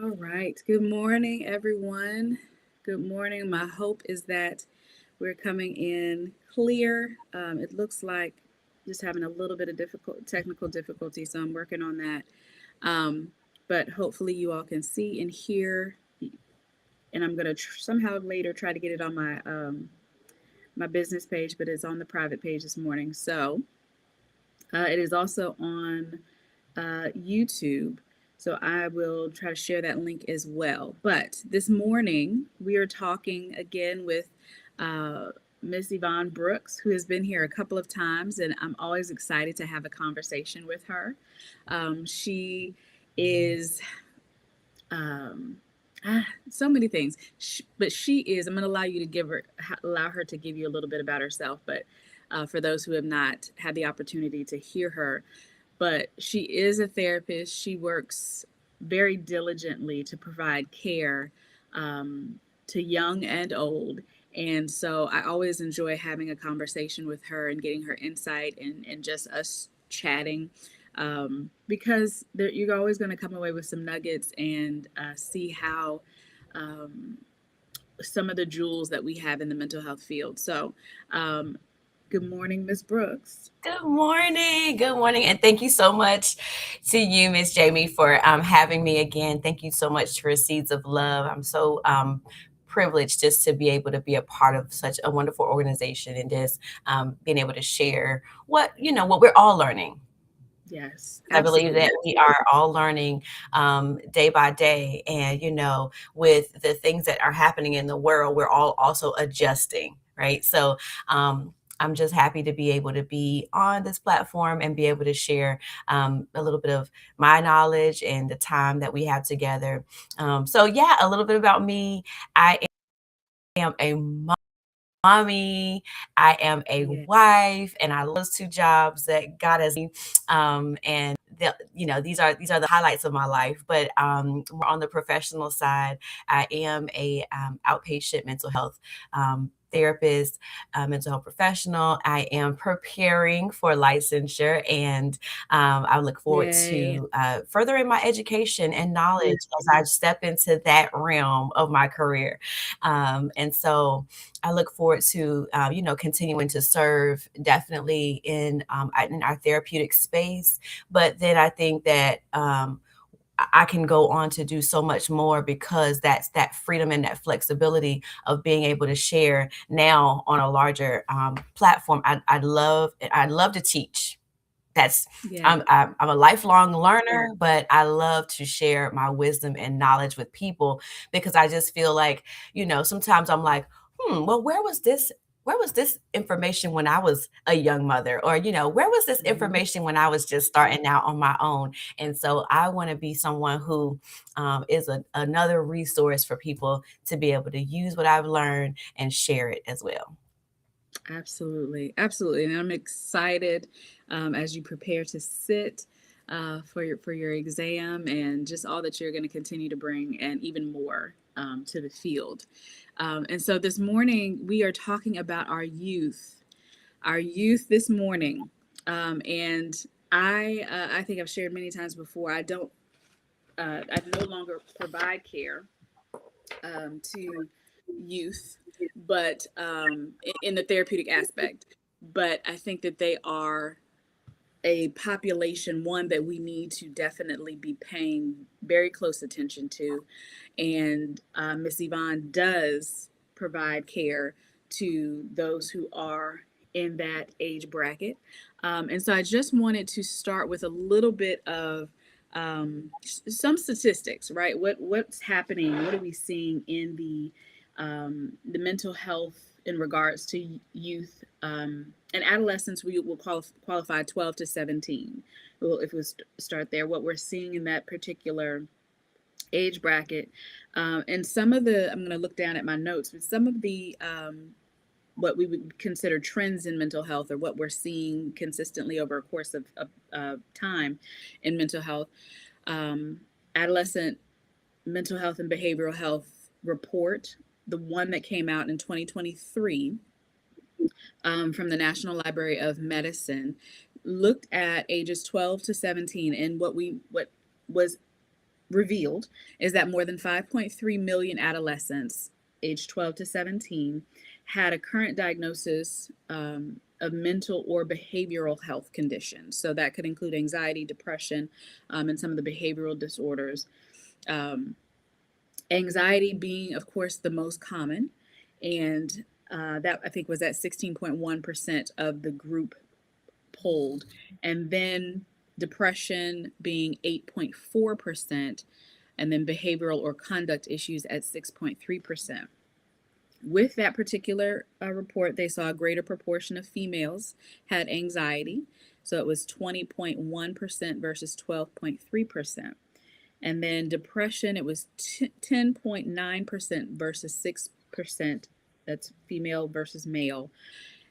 All right. Good morning, everyone. Good morning. My hope is that we're coming in clear. It looks like just having a little bit of difficult technical difficulty, so I'm working on that. Um, but hopefully, you all can see and hear. And I'm gonna somehow later try to get it on my business page, but it's on the private page this morning. So it is also on YouTube. So I will try to share that link as well. But this morning, we are talking again with uh, Miss Yvonne Brooks, who has been here a couple of times, and I'm always excited to have a conversation with her. She is um, so many things, but she is. I'm going to allow you to allow her to give you a little bit about herself. But for those who have not had the opportunity to hear her, but she is a therapist. She works very diligently to provide care to young and old. And so I always enjoy having a conversation with her and getting her insight and just us chatting because you're always going to come away with some nuggets and see how um, some of the jewels that we have in the mental health field. So, um, good morning, Miss Brooks. Good morning. Good morning. And thank you so much to you, Miss Jamie, for having me again. Thank you so much for Seeds of Love. I'm so privileged just to be able to be a part of such a wonderful organization and just being able to share what we're all learning. Yes, I believe that absolutely. we are all learning day by day. And, with the things that are happening in the world, we're all also adjusting, right? So, I'm just happy to be able to be on this platform and be able to share a little bit of my knowledge and the time that we have together. So, yeah, a little bit about me. I am a mommy, I am a Yeah. wife, and I love those two jobs that God has me. And these are the highlights of my life. But more on the professional side, I am a outpatient mental health therapist, mental health professional. I am preparing for licensure, and I look forward Yay. to furthering my education and knowledge as I step into that realm of my career. And so I look forward to, continuing to serve definitely in our therapeutic space. But then I think that I can go on to do so much more because that's that freedom and that flexibility of being able to share now on a larger platform. I'd love to teach. That's Yeah. I'm a lifelong learner, but I love to share my wisdom and knowledge with people because I just feel like, sometimes I'm like, well, where was this information when I was a young mother? Or, where was this Mhm. information when I was just starting out on my own? And so I want to be someone who is another resource for people to be able to use what I've learned and share it as well. Absolutely. Absolutely. And I'm excited as you prepare to sit for your exam and just all that you're going to continue to bring and even more to the field. And so this morning we are talking about our youth this morning. And I think I've shared many times before. I no longer provide care to youth, but in the therapeutic aspect. But I think that they are a population, one that we need to definitely be paying very close attention to. And Miss Yvonne does provide care to those who are in that age bracket. And so I just wanted to start with a little bit of some statistics, right? What's happening? What are we seeing in the mental health in regards to youth and adolescents? We will qualify 12 to 17. Well, if we start there, what we're seeing in that particular age bracket, and some of the I'm going to look down at my notes, but some of the what we would consider trends in mental health or what we're seeing consistently over a course of time in mental health. um, Adolescent mental health and behavioral health report, the one that came out in 2023 from the National Library of Medicine, looked at ages 12 to 17 and what was revealed is that more than 5.3 million adolescents aged 12 to 17 had a current diagnosis of mental or behavioral health conditions. So that could include anxiety, depression, and some of the behavioral disorders. Um, Anxiety being, of course, the most common, and that I think was at 16.1% of the group polled, and then depression being 8.4%, and then behavioral or conduct issues at 6.3%. With that particular report, they saw a greater proportion of females had anxiety. So it was 20.1% versus 12.3%. And then depression, it was 10.9% versus 6%. That's female versus male.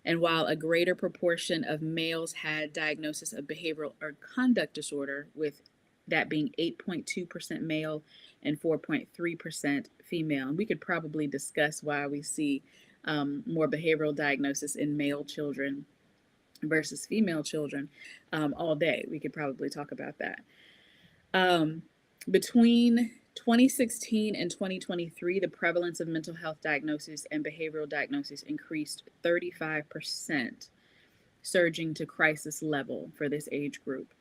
And while a greater proportion of males had diagnosis of behavioral or conduct disorder, with that being 8.2% male and 4.3% female. And we could probably discuss why we see more behavioral diagnosis in male children versus female children all day. We could probably talk about that. Um, Between 2016 and 2023, the prevalence of mental health diagnosis and behavioral diagnosis increased 35%, surging to crisis level for this age group.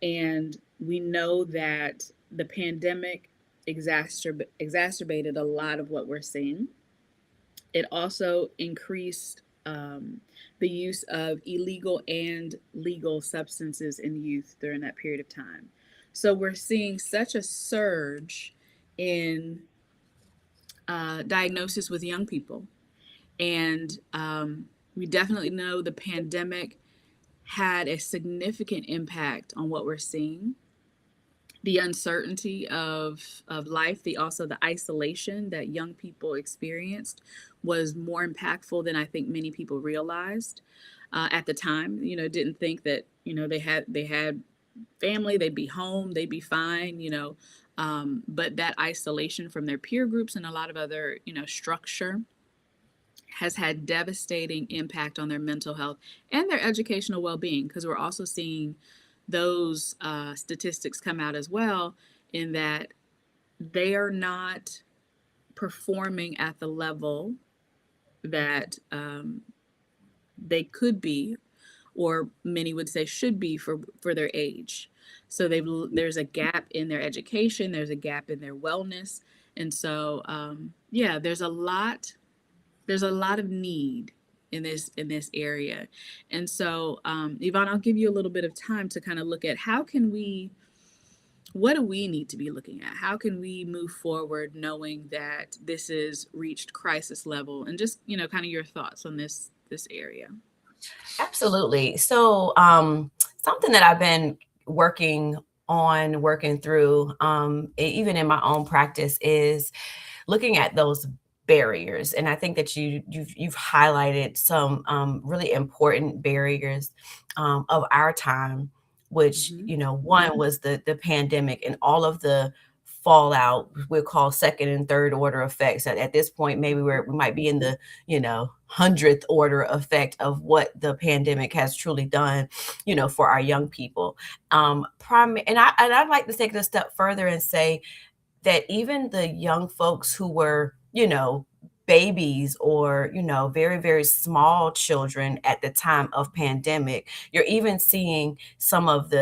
And we know that the pandemic exacerbated a lot of what we're seeing. It also increased the use of illegal and legal substances in youth during that period of time. So we're seeing such a surge in diagnosis with young people. And we definitely know the pandemic had a significant impact on what we're seeing. The uncertainty of life, the isolation that young people experienced was more impactful than I think many people realized at the time. Didn't think that they had family, they'd be home, they'd be fine. But that isolation from their peer groups and a lot of other structure has had devastating impact on their mental health and their educational well-being, because we're also seeing those statistics come out as well, in that they are not performing at the level that they could be, or many would say should be for their age. So there's a gap in their education, there's a gap in their wellness, and so yeah, there's a lot of need in this area. And so Yvonne, I'll give you a little bit of time to kind of look at what do we need to be looking at? How can we move forward knowing that this is reached crisis level, and just kind of your thoughts on this area. Absolutely. So, something that I've been working through, even in my own practice, is looking at those barriers. And I think that you've highlighted some really important barriers of our time, which, Mm-hmm. one was the pandemic and all of the fallout we'll call second and third order effects. At this point, maybe we might be in the 100th order effect of what the pandemic has truly done, for our young people. And I'd like to take it a step further and say that even the young folks who were, babies or, very, very small children at the time of pandemic, you're even seeing some of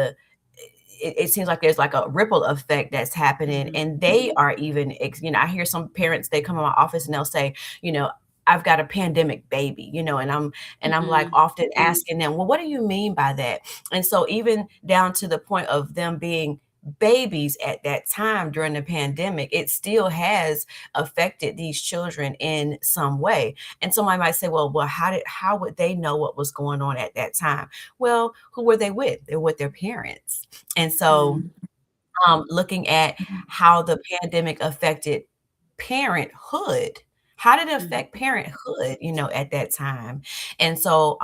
it seems like there's like a ripple effect that's happening, Mm-hmm. and they are even, I hear some parents, they come in my office and they'll say, I've got a pandemic baby, and I'm like Mm-hmm. often asking them, well, what do you mean by that? And so even down to the point of them being babies at that time during the pandemic, it still has affected these children in some way. And somebody might say, well, how would they know what was going on at that time? Well, who were they with? They were with their parents. And so looking at how the pandemic affected parenthood. How did it Mm-hmm. affect parenthood, at that time? And so,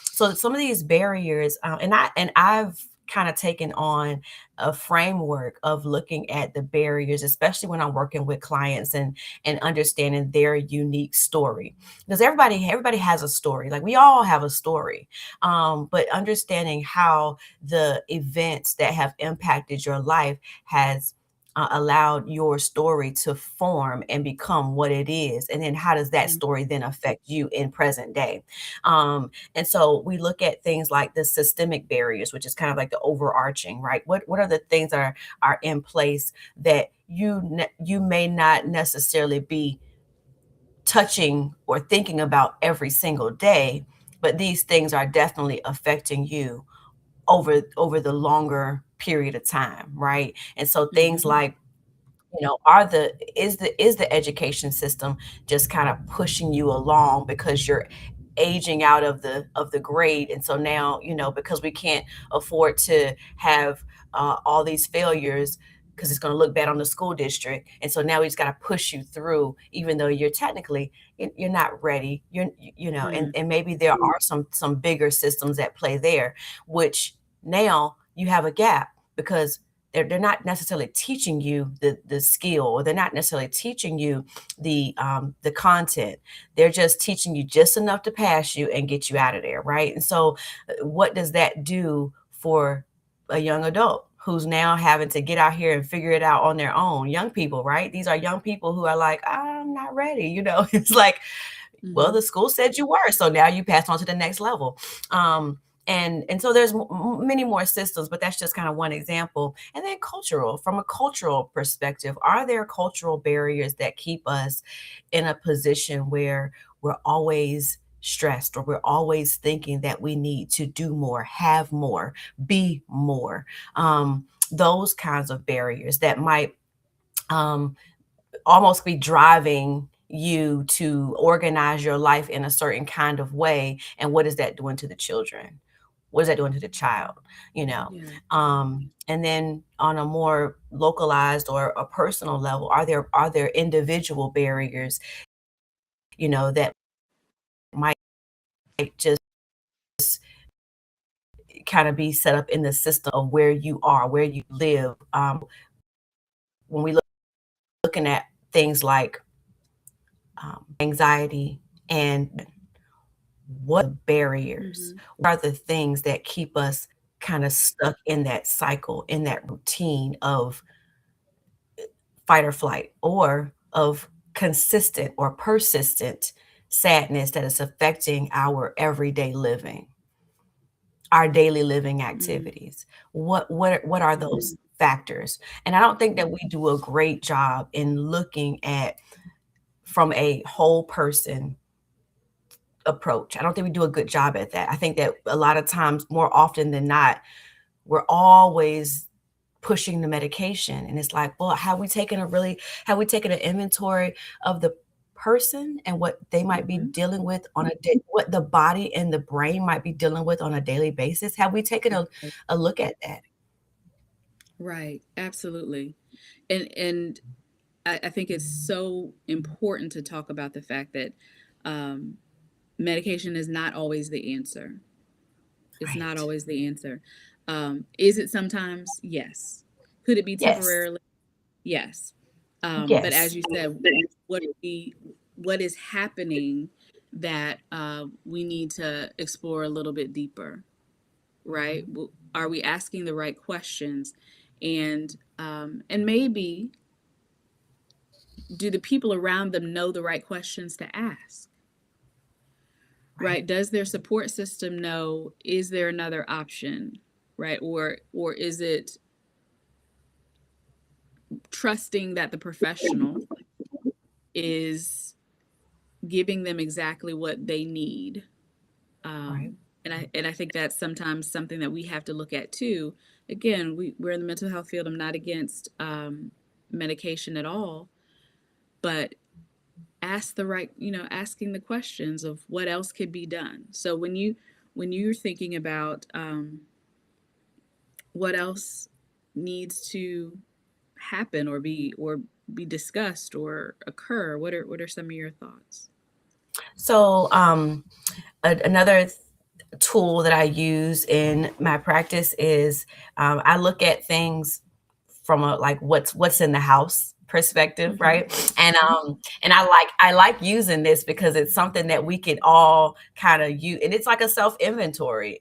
so some of these barriers, and I've kind of taken on a framework of looking at the barriers, especially when I'm working with clients and understanding their unique story, because everybody has a story. Like, we all have a story, but understanding how the events that have impacted your life has allowed your story to form and become what it is, and then how does that Mm-hmm. story then affect you in present day? And so we look at things like the systemic barriers, which is kind of like the overarching, right? What are the things that are in place that you may not necessarily be touching or thinking about every single day, but these things are definitely affecting you over the longer period of time, right? And so things Mm-hmm. like, are the is the education system just kind of pushing you along because you're aging out of the grade, and so now, because we can't afford to have all these failures, because it's going to look bad on the school district, and so now we just got to push you through even though you're technically you're not ready, Mm-hmm. and maybe there are some bigger systems at play there, which now you have a gap because they're not necessarily teaching you the skill, or they're not necessarily teaching you the content. They're just teaching you just enough to pass you and get you out of there, right? And so what does that do for a young adult who's now having to get out here and figure it out on their own? Young people, right? These are young people who are like, I'm not ready. It's like, well, Mm-hmm. the school said you were, so now you passed on to the next level. And so there's many more systems, but that's just kind of one example. And then cultural, from a cultural perspective, are there cultural barriers that keep us in a position where we're always stressed, or we're always thinking that we need to do more, have more, be more? Those kinds of barriers that might um, almost be driving you to organize your life in a certain kind of way. And what is that doing to the children? What is that doing to the child? you know Yeah. and then on a more localized or a personal level, are there individual barriers that might just kind of be set up in the system of where you are, where you live? When we looking at things like anxiety, and what barriers, Mm-hmm. what are the things that keep us kind of stuck in that cycle, in that routine of fight or flight, or of consistent or persistent sadness that is affecting our everyday living, our daily living Mm-hmm. activities? What are those factors? And I don't think that we do a great job in looking at from a whole person approach. I don't think we do a good job at that. I think that a lot of times, more often than not, we're always pushing the medication, and it's like, well, have we taken an inventory of the person and what they might be Mm-hmm. dealing with on a day, what the body and the brain might be dealing with on a daily basis? Have we taken a look at that? Right. Absolutely. And I think it's so important to talk about the fact that um, medication is not always the answer. It's not Right. always the answer. Is it sometimes? Yes. Could it be Yes. temporarily? Yes. But as Yes. you said, what we what is happening that we need to explore a little bit deeper, right? Are we asking the right questions, and maybe do the people around them know the right questions to ask? Right. Right? Does their support system know, is there another option? Right? Or is it trusting that the professional is giving them exactly what they need? Right. And I think that's sometimes something that we have to look at too. Again, we're in the mental health field. I'm not against medication at all, but ask the right, asking the questions of what else could be done. So when you're thinking about what else needs to happen or be discussed or occur, what are some of your thoughts? So another tool that I use in my practice is, I look at things from a like what's in the house perspective, Mm-hmm. right? And I like using this because it's something that we can all kind of use, and it's like a self inventory,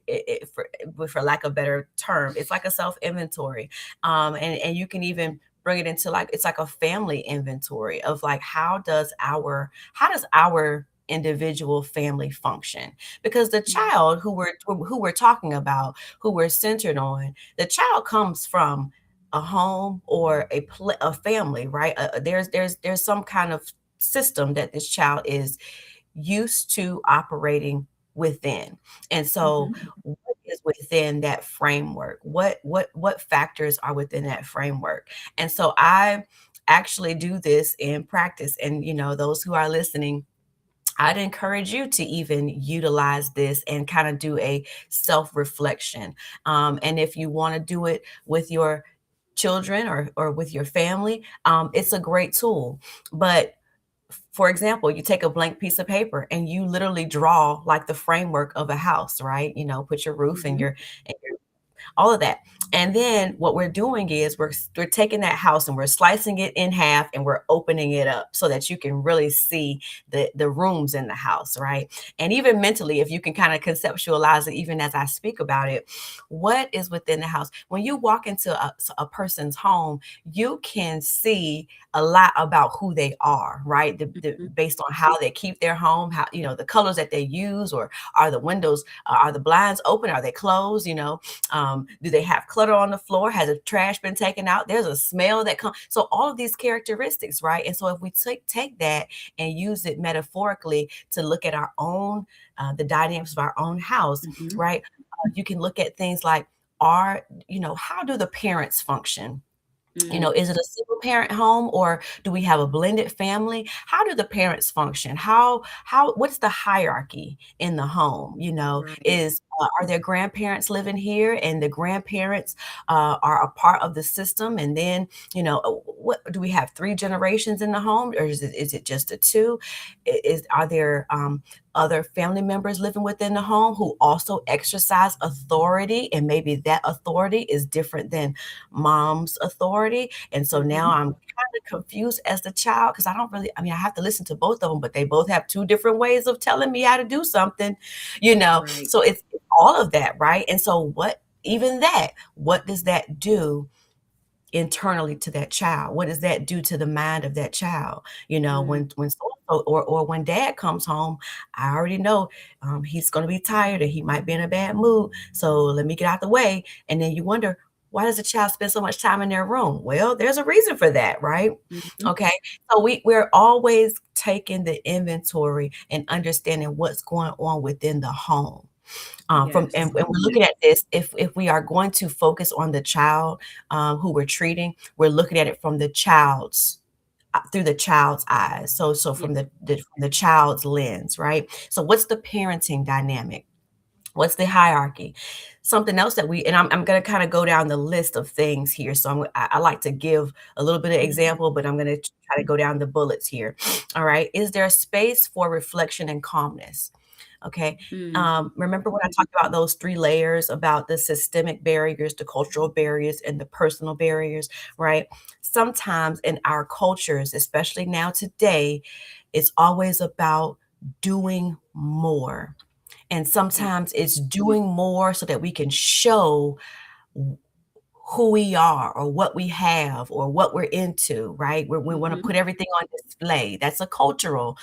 for lack of a better term. It's like a self inventory, and you can even bring it into like it's like a family inventory of like how does our individual family function, because the Mhm. child who we're talking about, who we're centered on, the child comes from a home or a family, right? There's some kind of system that this child is used to operating within. And so Mhm. what is within that framework? What factors are within that framework? And so I actually do this in practice, and those who are listening, I'd encourage you to even utilize this and kind of do a self reflection. And if you want to do it with your children or with your family, it's a great tool. But for example, you take a blank piece of paper and you literally draw like the framework of a house, right? Put your roof and Mhm. your all of that. And then what we're doing is we're taking that house and we're slicing it in half and we're opening it up so that you can really see the rooms in the house, right? And even mentally, if you can kind of conceptualize it, even as I speak about it, what is within the house? When you walk into a person's home, you can see a lot about who they are, right? Mhm. Based on how they keep their home, how the colors that they use, or are the windows, are the blinds open, are they closed? Do they have clutter on the floor? Has the trash been taken out? There's a smell that comes. So all of these characteristics, right? And so if we take that and use it metaphorically to look at our own, the dynamics of our own house, Mhm. right? You can look at things like, how do the parents function? Mm. Is it a single parent home, or do we have a blended family? How do the parents function? What's the hierarchy in the home? Right. Are there grandparents living here, and the grandparents are a part of the system? And then, what do we have, three generations in the home, or is it just a two? Are there other family members living within the home who also exercise authority, and maybe that authority is different than mom's authority? And so now Mhm. I'm kind of confused as the child, because I have to listen to both of them, but they both have two different ways of telling me how to do something, Right. so it's all of that, right? And so what does that do internally to that child? What does that do to the mind of that child? Mm. When so, or when dad comes home, I already know he's going to be tired and he might be in a bad mood. So let me get out the way. And then you wonder, why does a child spend so much time in their room? Well, there's a reason for that, right? Mhm. Okay. So we're always taking the inventory and understanding what's going on within the home. From Yes. and we're looking at this, if we are going to focus on the child who we're treating, we're looking at it from the child's through the child's eyes. So Yeah. from the child's lens, right? So what's the parenting dynamic? What's the hierarchy? Something else that I'm going to kind of go down the list of things here. So I like to give a little bit of Mhm. example, but I'm going to try to go down the bullets here. All right. Is there a space for reflection and calmness? Okay. Mm. Remember when I talked about those three layers, about the systemic barriers, the cultural barriers, and the personal barriers, right? Sometimes in our cultures, especially now today, it's always about doing more. And Yeah. sometimes it's doing more so that we can show who we are or what we have or what we're into, right? We want to Mhm. put everything on display. That's a cultural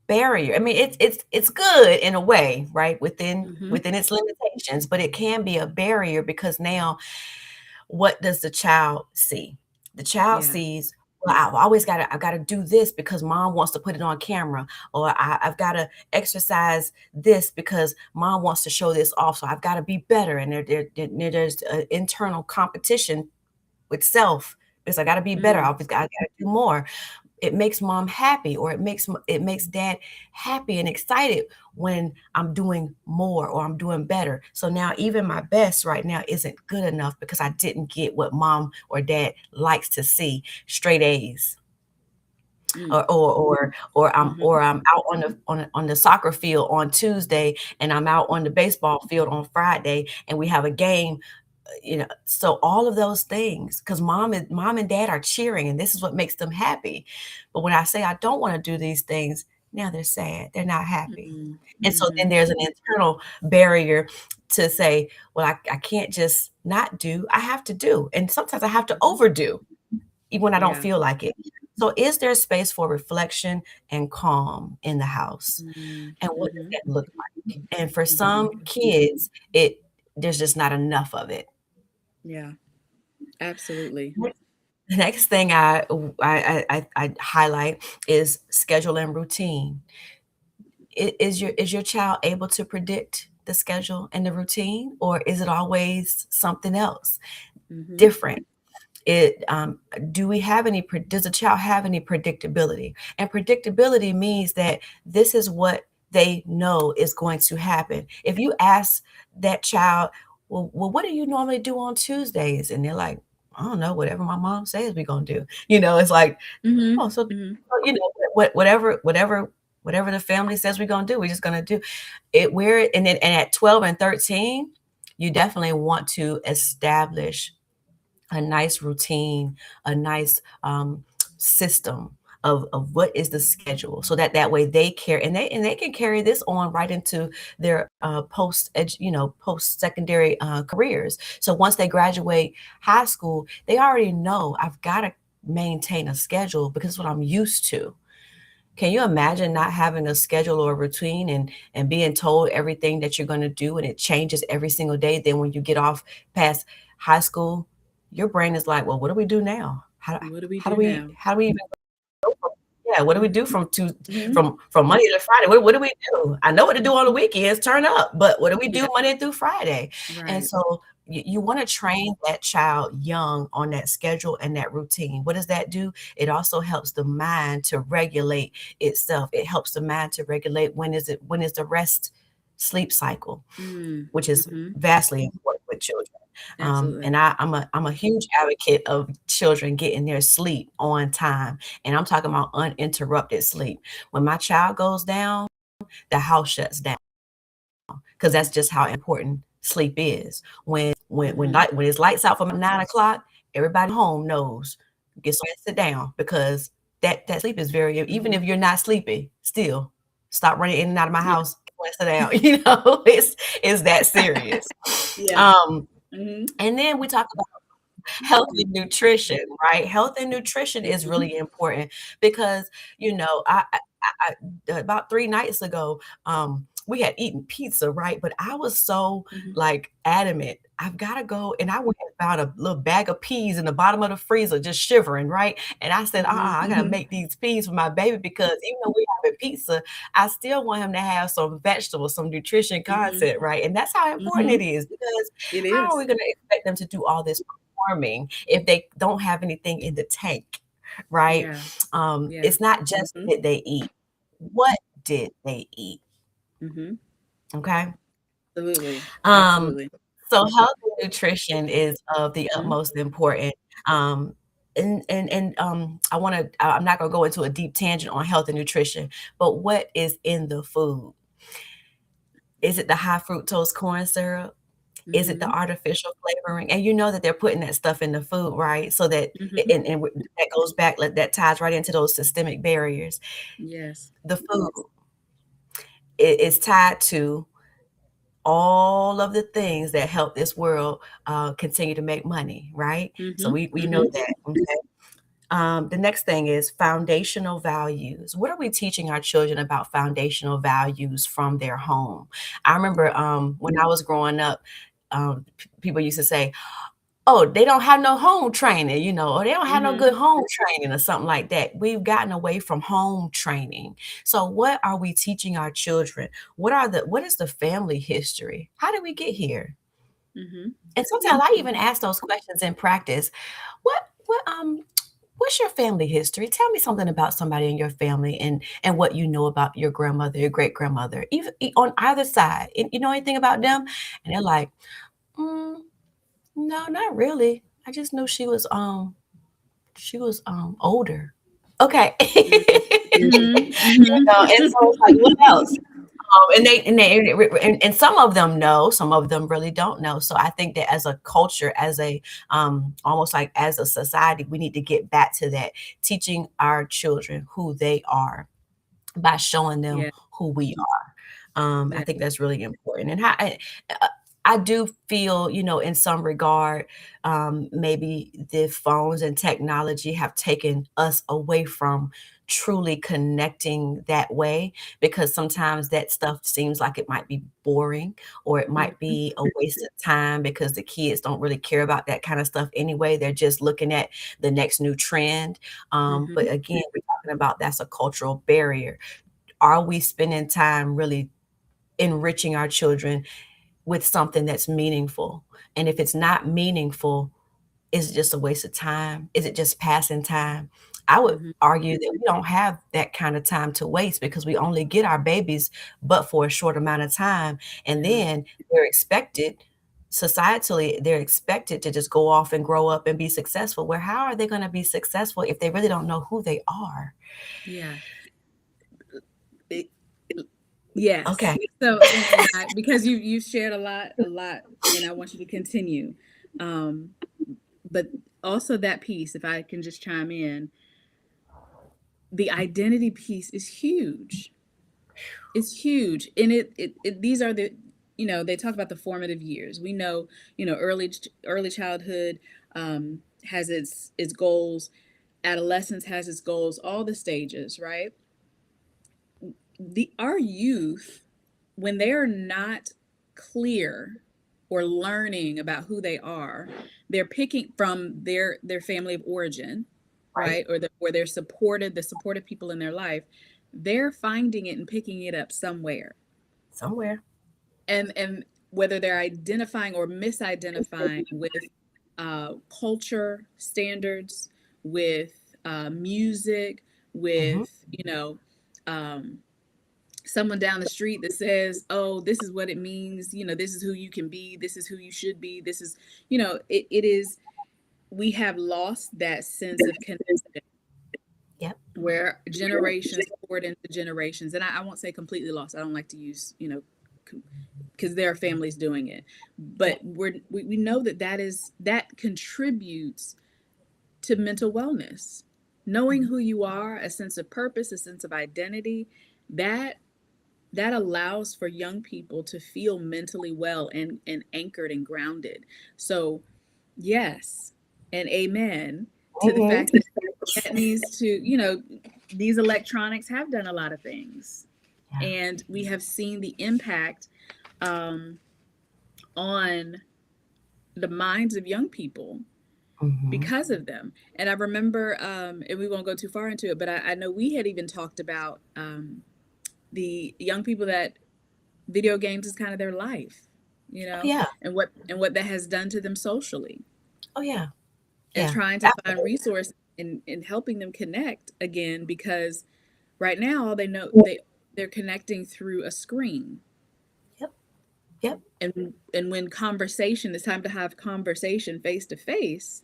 barrier. I mean, it's good in a way, right? Within Mhm. within its limitations, but it can be a barrier because now what does the child see? The child Yeah. sees, well, I've got to do this because mom wants to put it on camera, or I've got to exercise this because mom wants to show this off. So I've got to be better. And there's an internal competition with self, because I got to be better. Mm. I got to do more. It makes mom happy, or it makes dad happy and excited when I'm doing more or I'm doing better. So now even my best right now isn't good enough because I didn't get what mom or dad likes to see, straight A's. Mm. Or I'm out on the soccer field on Tuesday, and I'm out on the baseball field on Friday, and we have a game. So all of those things, because mom and dad are cheering, and this is what makes them happy. But when I say I don't want to do these things, now they're sad, they're not happy. Mm. And so then Mhm. there's an internal barrier to say, well, I can't just not do, I have to do, and sometimes I have to overdo. even when I don't Yeah. feel like it. So is there space for reflection and calm in the house? Mm, And what does mhm, that look like? And for mhm. some kids, there's just not enough of it. Yeah, absolutely. The next thing I highlight is schedule and routine. Is your child able to predict the schedule and the routine, or is it always something else Mhm, different? It do we have any does a child have any predictability? And predictability means that this is what they know is going to happen. If you ask that child, well, what do you normally do on Tuesdays? And they're like, I don't know, whatever my mom says we're gonna do. It's like, mhm, oh, so mhm. whatever the family says we're gonna do, we're just gonna do it. Where and at 12 and 13, you definitely want to establish a nice routine, a nice system of what is the schedule, so that way they care, and they can carry this on right into their post secondary careers. So once they graduate high school, they already know I've got to maintain a schedule because it's what I'm used to. Can you imagine not having a schedule or a routine, and being told everything that you're going to do, and it changes every single day? Then when you get off past high school, your brain is like, well, what do we do now? What do we How do do we now? how do we even yeah, what do we do Mhm. from Monday to Friday? What do we do? I know what to do on the weekends, turn up, but what do we Yeah, do Monday through Friday? And right. so you want to train that child young on that schedule and that routine. What does that do? It also helps the mind to regulate itself. It helps the mind to regulate when is the rest sleep cycle, Mm, which is mhm. vastly important with children. Absolutely. And I'm a huge advocate of children getting their sleep on time, and I'm talking about uninterrupted sleep. When my child goes down, the house shuts down because that's just how important sleep is. Mhm, When it's lights out from 9 o'clock, everybody home knows get somewhere and sit down, because that sleep is very, even mhm. if you're not sleepy, still stop running in and out of my Yeah. house. Sit down. It's that serious. Yeah. Um, Mhm, and then we talk about healthy nutrition, right? Health and nutrition is mhm, really important because, about 3 nights ago, we had eaten pizza, right? But I was so mhm, like adamant, I've got to go. And I went and found a little bag of peas in the bottom of the freezer, just shivering, right? And I said, mhm, I got to mhm, make these peas for my baby, because even though we have a pizza, I still want him to have some vegetables, some nutrition mhm, content, right? And that's how important it mhm. is, because It how are we is. going to expect them to do all this farming if they don't have anything in the tank, right? Yeah, yeah. It's not just Mhm, did they eat. What did they eat? mhm. Okay. Absolutely, Um, absolutely. so health and nutrition is of the Mhm, utmost important. Um, I'm not gonna go into a deep tangent on health and nutrition, but what is in the food? Is it the high fructose corn syrup? Is it the mhm, artificial flavoring? And you know that they're putting that stuff in the food, right? So that mhm. that goes back, like, that ties right into those systemic barriers. Yes. The food is tied to all of the things that help this world continue to make money, right? So Mhm, we know mhm, that. Okay. The next thing is foundational values. What are we teaching our children about foundational values from their home? I remember yeah. when I was growing up, people used to say, oh, they don't have no home training, or they don't have no Mhm, good home training or something like that. We've gotten away from home training. So what are we teaching our children? What is the family history? How did we get here? mhm, And sometimes I even ask those questions in practice. What's your family history? Tell me something about somebody in your family, and what you know about your grandmother, your great grandmother, even on either side. You know anything about them? And they're like, mm, no, not really. I just knew she was older. Okay. mhm, mhm, mhm. And so it's like, what else? And some of them know, some of them really don't know. So I think that as a culture, as a almost like as a society, we need to get back to that, teaching our children who they are by showing them Yeah, who we are. I yeah. think that's really important. And how I do feel, in some regard, maybe the phones and technology have taken us away from truly connecting that way, because sometimes that stuff seems like it might be boring, or it might Mhm, be a waste of time because the kids don't really care about that kind of stuff anyway. They're just looking at the next new trend. But mhm, again, we're talking about that's a cultural barrier. Are we spending time really enriching our children with something that's meaningful? And if it's not meaningful, is it just a waste of time? Is it just passing time? I would mhm, argue that we don't have that kind of time to waste, because we only get our babies but for a short amount of time. And yeah, then they're expected, societally, they're expected to just go off and grow up and be successful. Where how are they going to be successful if they really don't know who they are? yeah. It yes. Okay. So, and I because you've shared a lot, and I want you to continue. Um, but also that piece, if I can just chime in, the identity piece is huge. It's huge, and these are the, they talk about the formative years. We know, early childhood has its goals, adolescence has its goals, all the stages, right? The Our youth, when they're not clear or learning about who they are, they're picking from their family of origin, Right. right? Or they're supported, the supportive people in their life. They're finding it and picking it up somewhere. Somewhere. And whether they're identifying or misidentifying with culture standards, with music, Mhm. with um, someone down the street that says, "Oh, this is what it means. This is who you can be. This is who you should be. This is, it is." We have lost that sense of connection Yep. where generations poured into generations, and I won't say completely lost. I don't like to use, because there are families doing it, but Yep. we know that contributes to mental wellness. Knowing Mhm. who you are, a sense of purpose, a sense of identity, that that allows for young people to feel mentally well and anchored and grounded. So, yes, and amen to the Mhm. fact that that needs to, these electronics have done a lot of things. Yeah. And we have seen the impact um, on the minds of young people Mhm. because of them. And I remember, and we won't go too far into it, but I know we had even talked about the young people that video games is kind of their life, Oh, yeah. and what that has done to them socially, Oh, yeah. and Yeah. trying to find Absolutely. resources in helping them connect again, because right now all they know, they're connecting through a screen. Yep. Yep. And when conversation, it's time to have conversation face to face,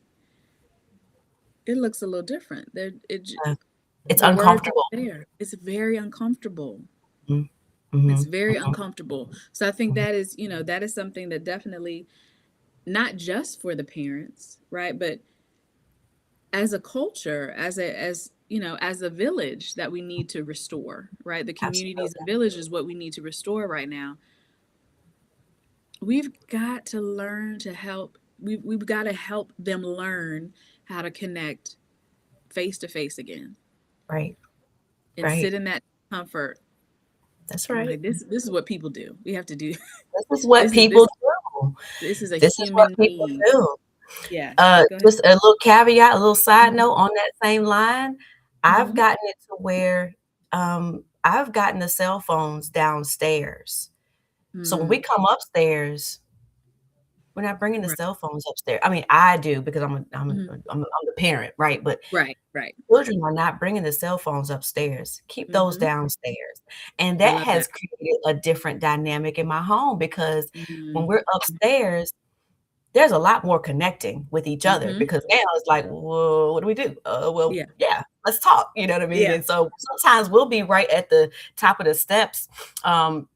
it looks a little different. Yeah. It's The words uncomfortable. are there. It's very uncomfortable. Mhm. It's Mhm. very Mhm. uncomfortable. So I think Mhm. that is something that definitely, not just for the parents, right? But as a culture, as a village, that we need to restore, right? The communities Absolutely. and villages, what we need to restore right now. We've got to learn to help. We've got to help them learn how to connect face to face again, Right. and Right. sit in that comfort. That's I'm right. like, this is what people do. We have to do. This is what this is people this do. this is a This is what human people need. do. Yeah. Go ahead. Just a little caveat, a little side Mhm, note on that same line. I've mhm, gotten it to where, I've gotten the cell phones downstairs. So when we mm, come upstairs, we're not bringing the right, cell phones upstairs. I mean, I do because mhm, I'm the parent, right? But right, right. children are not bringing the cell phones upstairs. Keep those Mhm. downstairs. And I that love has that. created a different dynamic in my home, because when Mm, we're upstairs, there's a lot more connecting with each other, mhm. because now it's like, "Well, what do we do? Well, Yeah, yeah, let's talk," you know what I mean? yeah. And so sometimes we'll be right at the top of the steps, and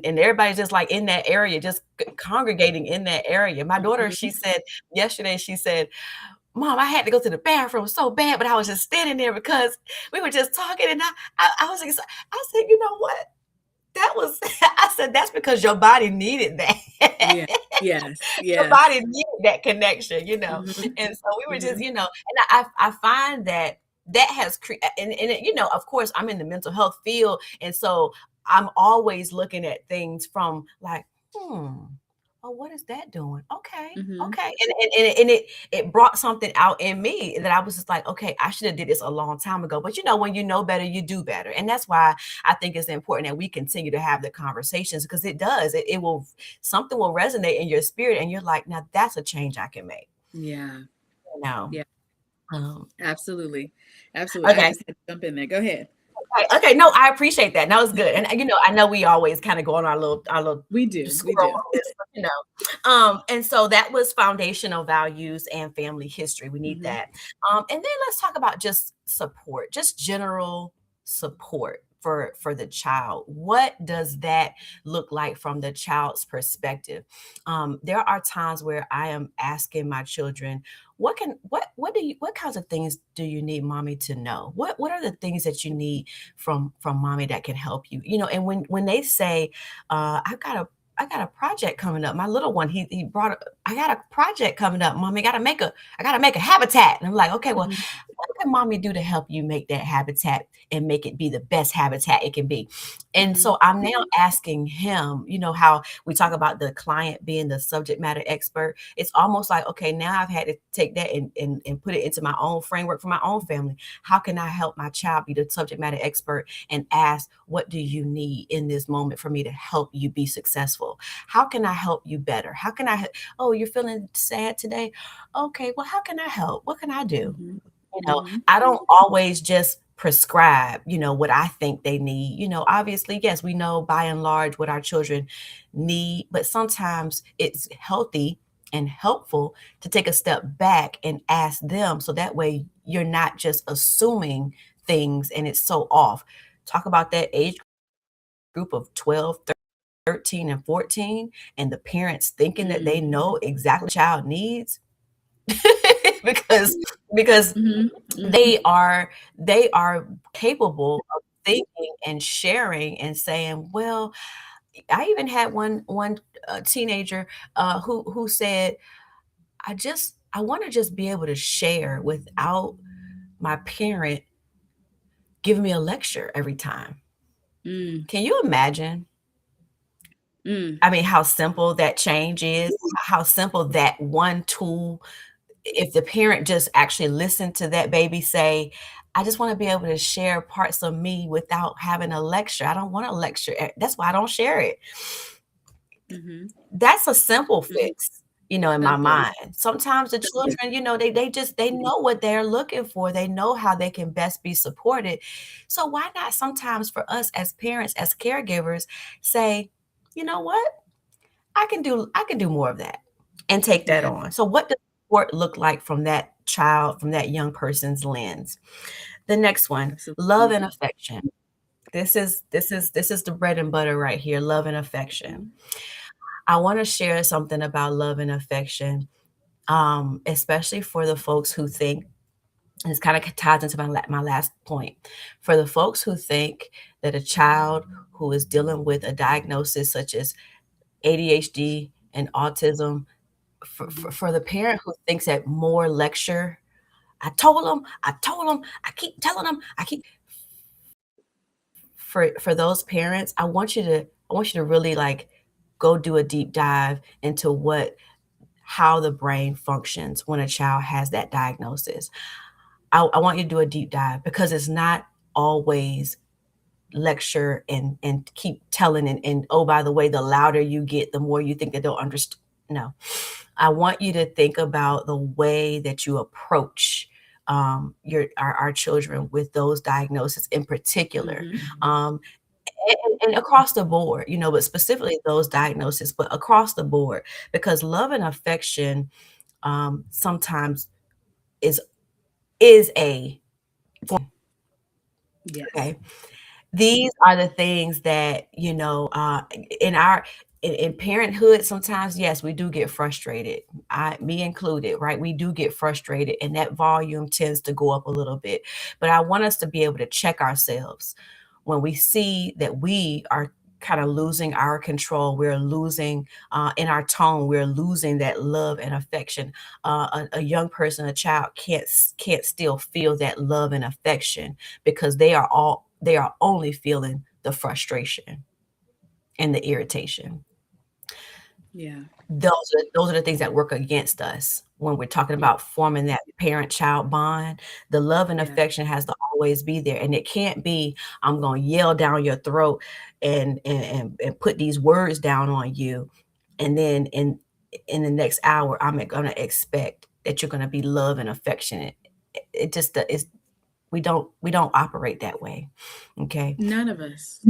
everybody's just, like, in that area, just congregating in that area. My daughter, she Mhm, said yesterday, she said, "Mom, I had to go to the bathroom so bad, but I was just standing there because we were just talking, and I was excited." I said, "You know what? That was I said, "That's because your body needed that." Yeah. Yes. Your Yes. body needed that connection, Mhm. and so we were just, Mhm. and I find that that has and it, of course, I'm in the mental health field, and so I'm always looking at things from like, "Hmm, oh, what is that doing? Okay, Mhm. okay," and it brought something out in me that I was just like, "Okay, I should have did this a long time ago." But, when you know better, you do better, and that's why I think it's important that we continue to have the conversations because it does. It will something will resonate in your spirit, and you're like, now that's a change I can make. Yeah. You know. Yeah. Um, Absolutely. Absolutely. I okay. just had to jump in there. Go ahead. Okay. Okay. No, I appreciate that. That was good. And I know we always kind of go on our little We do. We squirrel do. moments, but and so that was foundational values and family history. We need Mhm. that. And then let's talk about just support, just general support for the child. What does that look like from the child's perspective? There are times where I am asking my children, what kinds of things do you need mommy to know? What are the things that you need from mommy that can help you? And when they say, I got a project coming up. My little one, he brought. I got a project coming up, mommy. I gotta make a habitat. And I'm like, okay, well, Mhm. what can mommy do to help you make that habitat and make it be the best habitat it can be? And Mhm. so I'm now asking him, how we talk about the client being the subject matter expert. It's almost like, okay, now I've had to take that and put it into my own framework for my own family. How can I help my child be the subject matter expert and ask, what do you need in this moment for me to help you be successful? How can I help you better? How can I, oh, you're feeling sad today? Okay, well, how can I help? What can I do? Mhm. Mhm. I don't always just prescribe, what I think they need. Obviously, yes, we know by and large what our children need, but sometimes it's healthy and helpful to take a step back and ask them so that way you're not just assuming things and it's so off. Talk about that age group of 12, 13, and 14, and the parents thinking that they Mm. know exactly what the child needs because because Mhm. Mhm. they are capable of thinking and sharing and saying, well, I even had one teenager who said, I want to just be able to share without my parent giving me a lecture every time. Mm. Can you imagine? Mm. I mean, how simple that change is, how simple that one tool, if the parent just actually listened to that baby say, I just want to be able to share parts of me without having a lecture. I don't want a lecture. That's why I don't share it. Mhm. That's a simple Mhm. fix, in my Simple. mind. Sometimes the Yeah. children, they know what they're looking for. They know how they can best be supported. So why not sometimes for us as parents, as caregivers, say, you know what? I can do more of that and take that Yeah. on. So what does support look like from that child, from that young person's lens? The next one, love Absolutely. and affection. This is the bread and butter right here, love and affection. Mhm. I want to share something about love and affection, especially for the folks who think, and this kind of ties into my last point, for the folks who think that a child who is dealing with a diagnosis such as ADHD and autism, Mhm. for the parent who thinks that more lecture, I told them, I keep telling them, I keep for those parents, I want you to really like go do a deep dive into how the brain functions when a child has that diagnosis. I want you to do a deep dive because it's not always lecture and keep telling and oh, by the way, the louder you get, the more you think they don't understand. No, I want you to think about the way that you approach our children with those diagnoses in particular, Mhm. and across the board, but specifically those diagnoses, but across the board, because love and affection sometimes is is a Yes. okay. These are the things that, in our in parenthood, sometimes, yes, we do get frustrated. Me included, right? We do get frustrated, and that volume tends to go up a little bit. But I want us to be able to check ourselves when we see that we are. kind of losing our control. We're losing in our tone. We're losing that love and affection. A young person, a child, can't still feel that love and affection because they are only feeling the frustration and the irritation. Yeah. Those are the things that work against us when we're talking Yeah. about forming that parent-child bond. The love and Yeah. affection has to always be there, and it can't be, "I'm gonna yell down your throat and put these words down on you, and then in the next hour, I'm gonna expect that you're gonna be love and affectionate." It just is we don't operate that way, okay? None of us.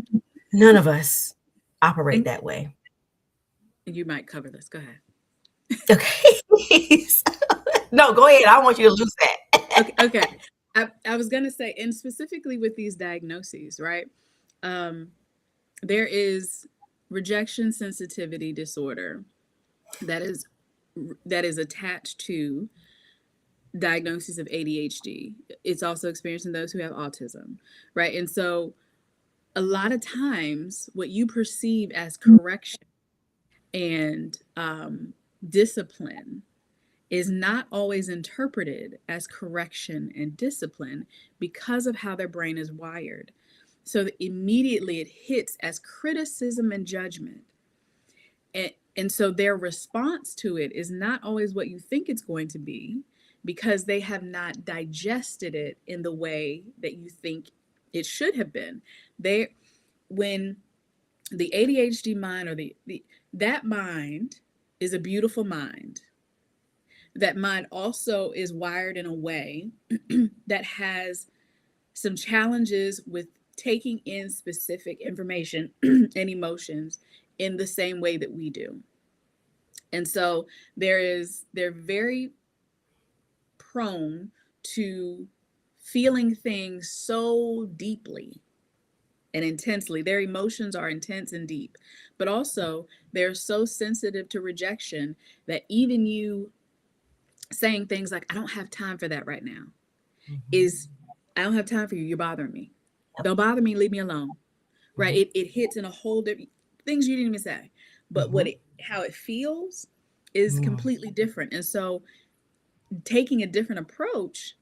None of us operate And that way. you might cover this. Go ahead. Okay. No, go ahead. I don't want you to lose that. Okay. Okay. I was gonna say, and specifically with these diagnoses, right? Um, there is rejection sensitivity disorder that is that is attached to diagnosis of ADHD. It's also experienced in those who have autism, right? And so a lot of times what you perceive as correction and discipline is not always interpreted as correction and discipline because of how their brain is wired. So that immediately it hits as criticism and judgment. And so their response to it is not always what you think it's going to be because they have not digested it in the way that you think it should have been. They when the ADHD mind or the that mind is a beautiful mind. That mind also is wired in a way that has some challenges with taking in specific information and emotions in the same way that we do. And so they're very prone to feeling things so deeply and intensely. Their emotions are intense and deep, but also they're so sensitive to rejection that even you saying things like, I don't have time for that right now, is Mhm. I don't have time for you. You're bothering me. Yep. Don't bother me. Leave me alone. Right? Mhm. It hits in a whole different things you didn't even say, but Mhm. how it feels is Mm. completely different. And so taking a different approach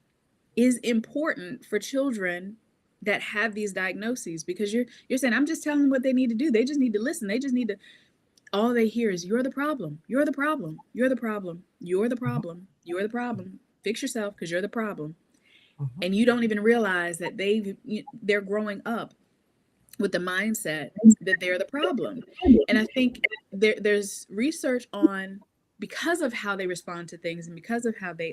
is important for children that have these diagnoses because you're saying I'm just telling them what they need to do. They just need to listen. They just need to all they hear is you're the problem. You're the problem. You're the problem. You're the Mhm. problem. You're the problem. Fix yourself because you're the problem. Mhm. And you don't even realize that they're growing up with the mindset that they're the problem. And I think there's research on because of how they respond to things and because of how they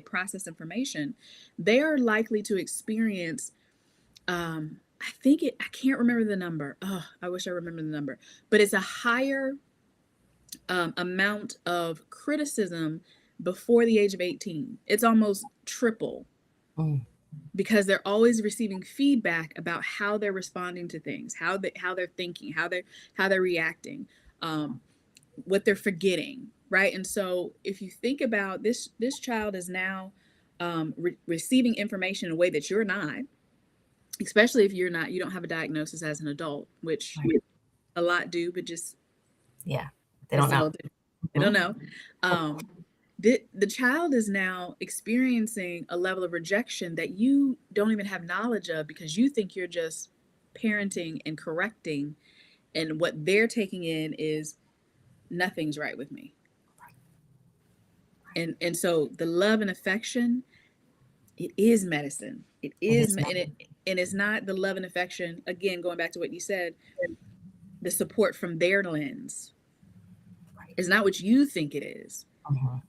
process information, they are likely to experience I can't remember the number. Oh, I wish I remember the number, but it's a higher amount of criticism before the age of 18. It's almost triple Mm. because they're always receiving feedback about how they're responding to things, how they're thinking, how they're reacting, um, what they're forgetting, right? And so if you think about this child is now receiving information in a way that you're not, especially if you don't have a diagnosis as an adult, which Right. a lot do, but just Yeah. They as don't an know. adult, I don't Mhm. know. Um, the child is now experiencing a level of rejection that you don't even have knowledge of because you think you're just parenting and correcting, and what they're taking in is nothing's right with me. And so the love and affection, it is medicine. It It is is and it and it's not the love and affection, again going back to what you said, the support from their lens right. is not what you think it is. Mhm.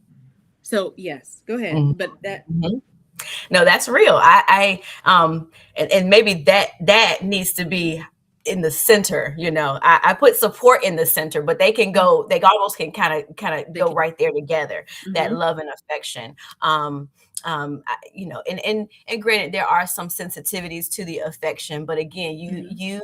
So yes, go ahead, Mhm. but that Mhm. No, that's real. And maybe that needs to be in the center. I put support in the center, but they almost can kind of they go can right there together. That mm-hmm, love and affection. And granted, there are some sensitivities to the affection, but again, mm-hmm,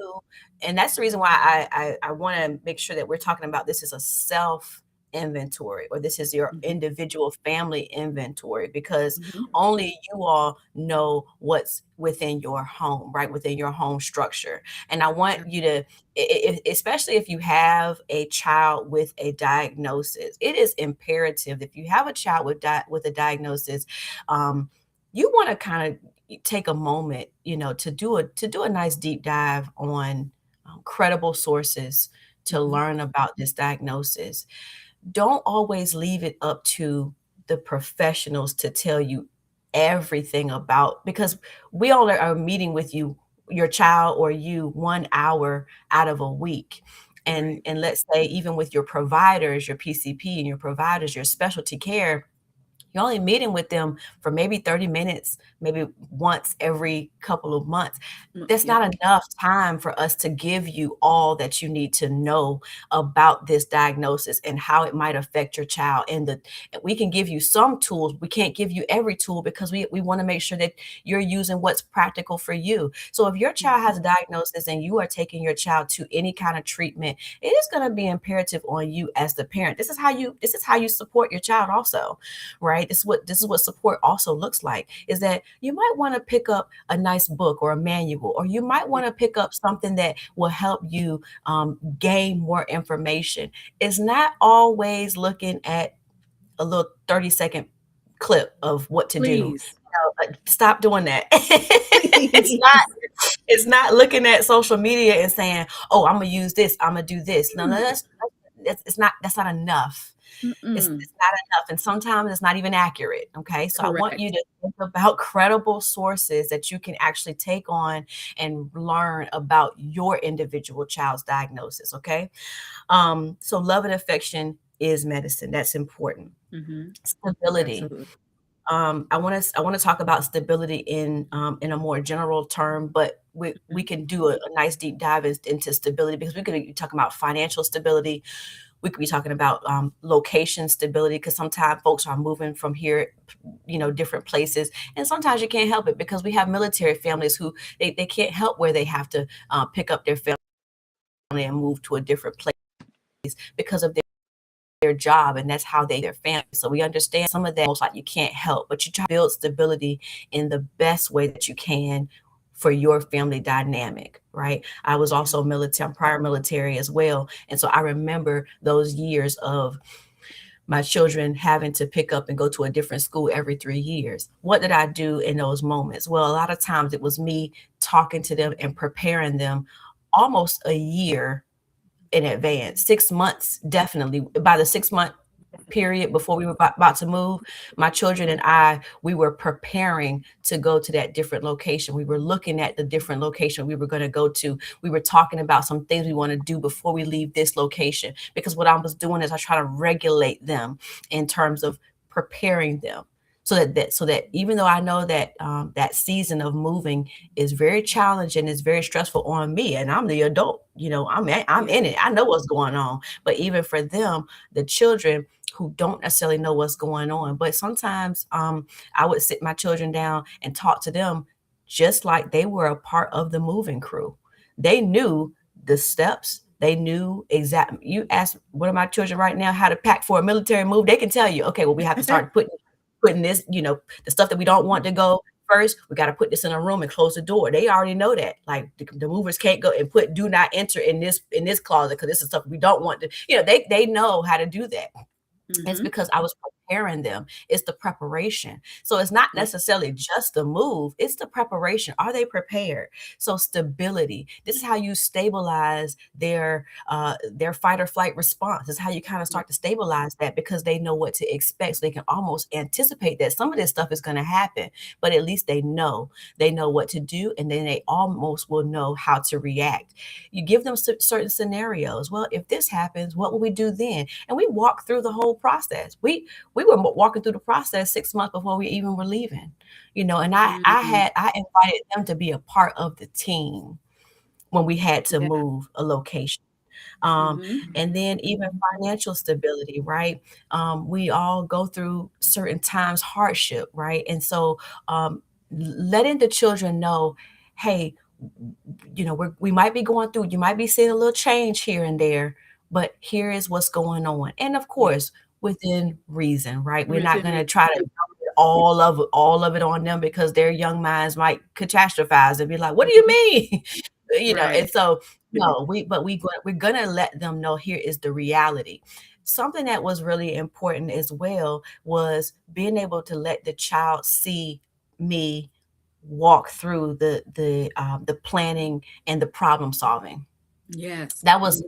and that's the reason why I want to make sure that we're talking about this as a self inventory, or this is your Mhm. individual family inventory, because Mhm. only you all know what's within your home, right? Within your home structure. And I want Ab you to, especially if you have a child with a diagnosis, it is imperative, if you have a child with with a diagnosis, um, you want to kind of take a moment, to do a nice deep dive on credible sources to Mhm. learn about this diagnosis. Don't always leave it up to the professionals to tell you everything about, because we all are meeting with your child or you 1 hour out of a week. And Right. let's say even with your providers, your PCP and your providers, your specialty care, you're only meeting with them for maybe 30 minutes, maybe once every couple of months. That's Yep. not enough time for us to give you all that you need to know about this diagnosis and how it might affect your child. We can give you some tools. We can't give you every tool because we want to make sure that you're using what's practical for you. So if your child Mhm. has a diagnosis and you are taking your child to any kind of treatment, it is going to be imperative on you as the parent. This is how you support your child also, right? This is what support also looks like, is that you might want to pick up a nice book or a manual, or you might Yeah. want to pick up something that will help you gain more information. It's not always looking at a little 30-second clip of what to do. Please. Stop doing that. Please. It's not looking at social media and saying, "Oh, I'm gonna use this. I'm gonna do this." No, no, Mm. that's not enough. It's Mm-mm. it's not enough, and sometimes it's not even accurate, okay? So I want you Correct. to think about credible sources that you can actually take on and learn about your individual child's diagnosis, okay? So love and affection is medicine. That's important. Mhm. Stability. Absolutely. I want to talk about stability in a more general term, but we Mhm. can do a nice deep dive into stability, because we could be talking about financial stability. We could be talking about location stability, because sometimes folks are moving from here, different places, and sometimes you can't help it, because we have military families who they can't help where they have to pick up their family and move to a different place because of their job, and that's how they their family. So we understand some of that, most like you can't help, but you try to build stability in the best way that you can for your family dynamic, right? I was Yeah. also military, I'm prior military as well, and so I remember those years of my children having to pick up and go to a different school every 3 years. What did I do in those moments? Well, a lot of times it was me talking to them and preparing them almost a year in advance, 6 months, definitely. By the 6 month period before we were about to move, my children and I, we were preparing to go to that different location. We were looking at the different location we were going to go to. We were talking about some things we want to do before we leave this location, because what I was doing is I try to regulate them in terms of preparing them, so that even though I know that that season of moving is very challenging, is very stressful on me, and I'm the adult, I'm Yeah. in it, I know what's going on, but even for them, the children who don't necessarily know what's going on. But sometimes I would sit my children down and talk to them just like they were a part of the moving crew. They knew the steps. They knew exactly. You ask one of my children right now how to pack for a military move, they can tell you, okay, well, we have to start putting this, the stuff that we don't want to go first. We got to put this in a room and close the door. They already know that. Like the movers can't go and put "do not enter" in this closet, because this is stuff we don't want to. They know how to do that. It's Mhm. because I was preparing them. It's the preparation. So it's not Yep. necessarily just the move, it's the preparation. Are they prepared? So stability. This is how you stabilize their fight or flight response. This is how you kind of Yep. start to stabilize that, because they know what to expect. So they can almost anticipate that some of this stuff is going to happen, but at least they know. They know what to do, and then they almost will know how to react. You give them certain scenarios. Well, if this happens, what will we do then? And we walk through the whole process. We were walking through the process 6 months before we even were leaving, and Mm. I invited them to be a part of the team when we had to Yeah. move a location. Mhm. And then even financial stability, right? We all go through certain times hardship, right? And so letting the children know, hey, we might be going through, you might be seeing a little change here and there, but here is what's going on. And of Yeah. course, within reason, right? We're not Within gonna reason. try to all of it on them because their young minds might catastrophize and be like, "What do you Mhm. mean?" Right. And so no, we're gonna let them know here is the reality. Something that was really important as well was being able to let the child see me walk through the planning and the problem solving. Yes. That was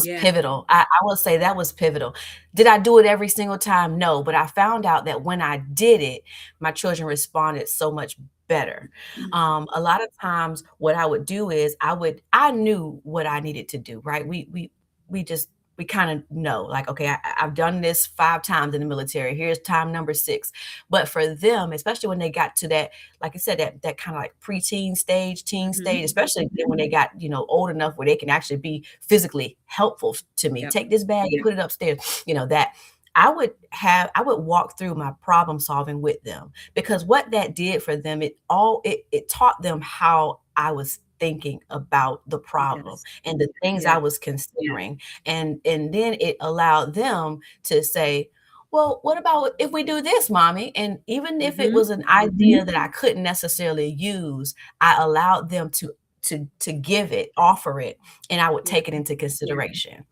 Yeah. pivotal. I will say that was pivotal. Did I do it every single time? No, but I found out that when I did it, my children responded so much better. Mhm. A lot of times what I would do is I knew what I needed to do, right? We kind of know, like, okay, I've done this 5 times in the military. Here's time number 6. But for them, especially when they got to that, like I said, that kind of like preteen stage, teen stage, Mhm. especially then when they got, old enough where they can actually be physically helpful to me. Yep. Take this bag and put it upstairs, that I would walk through my problem solving with them because what that did for them, it taught them how I was thinking about the problem Yes. and the things I Yeah. was considering. And then it allowed them to say, well, what about if we do this, mommy? And even if it Mhm. was an idea that I couldn't necessarily use, I allowed them to offer it, and I would Yeah. take it into consideration.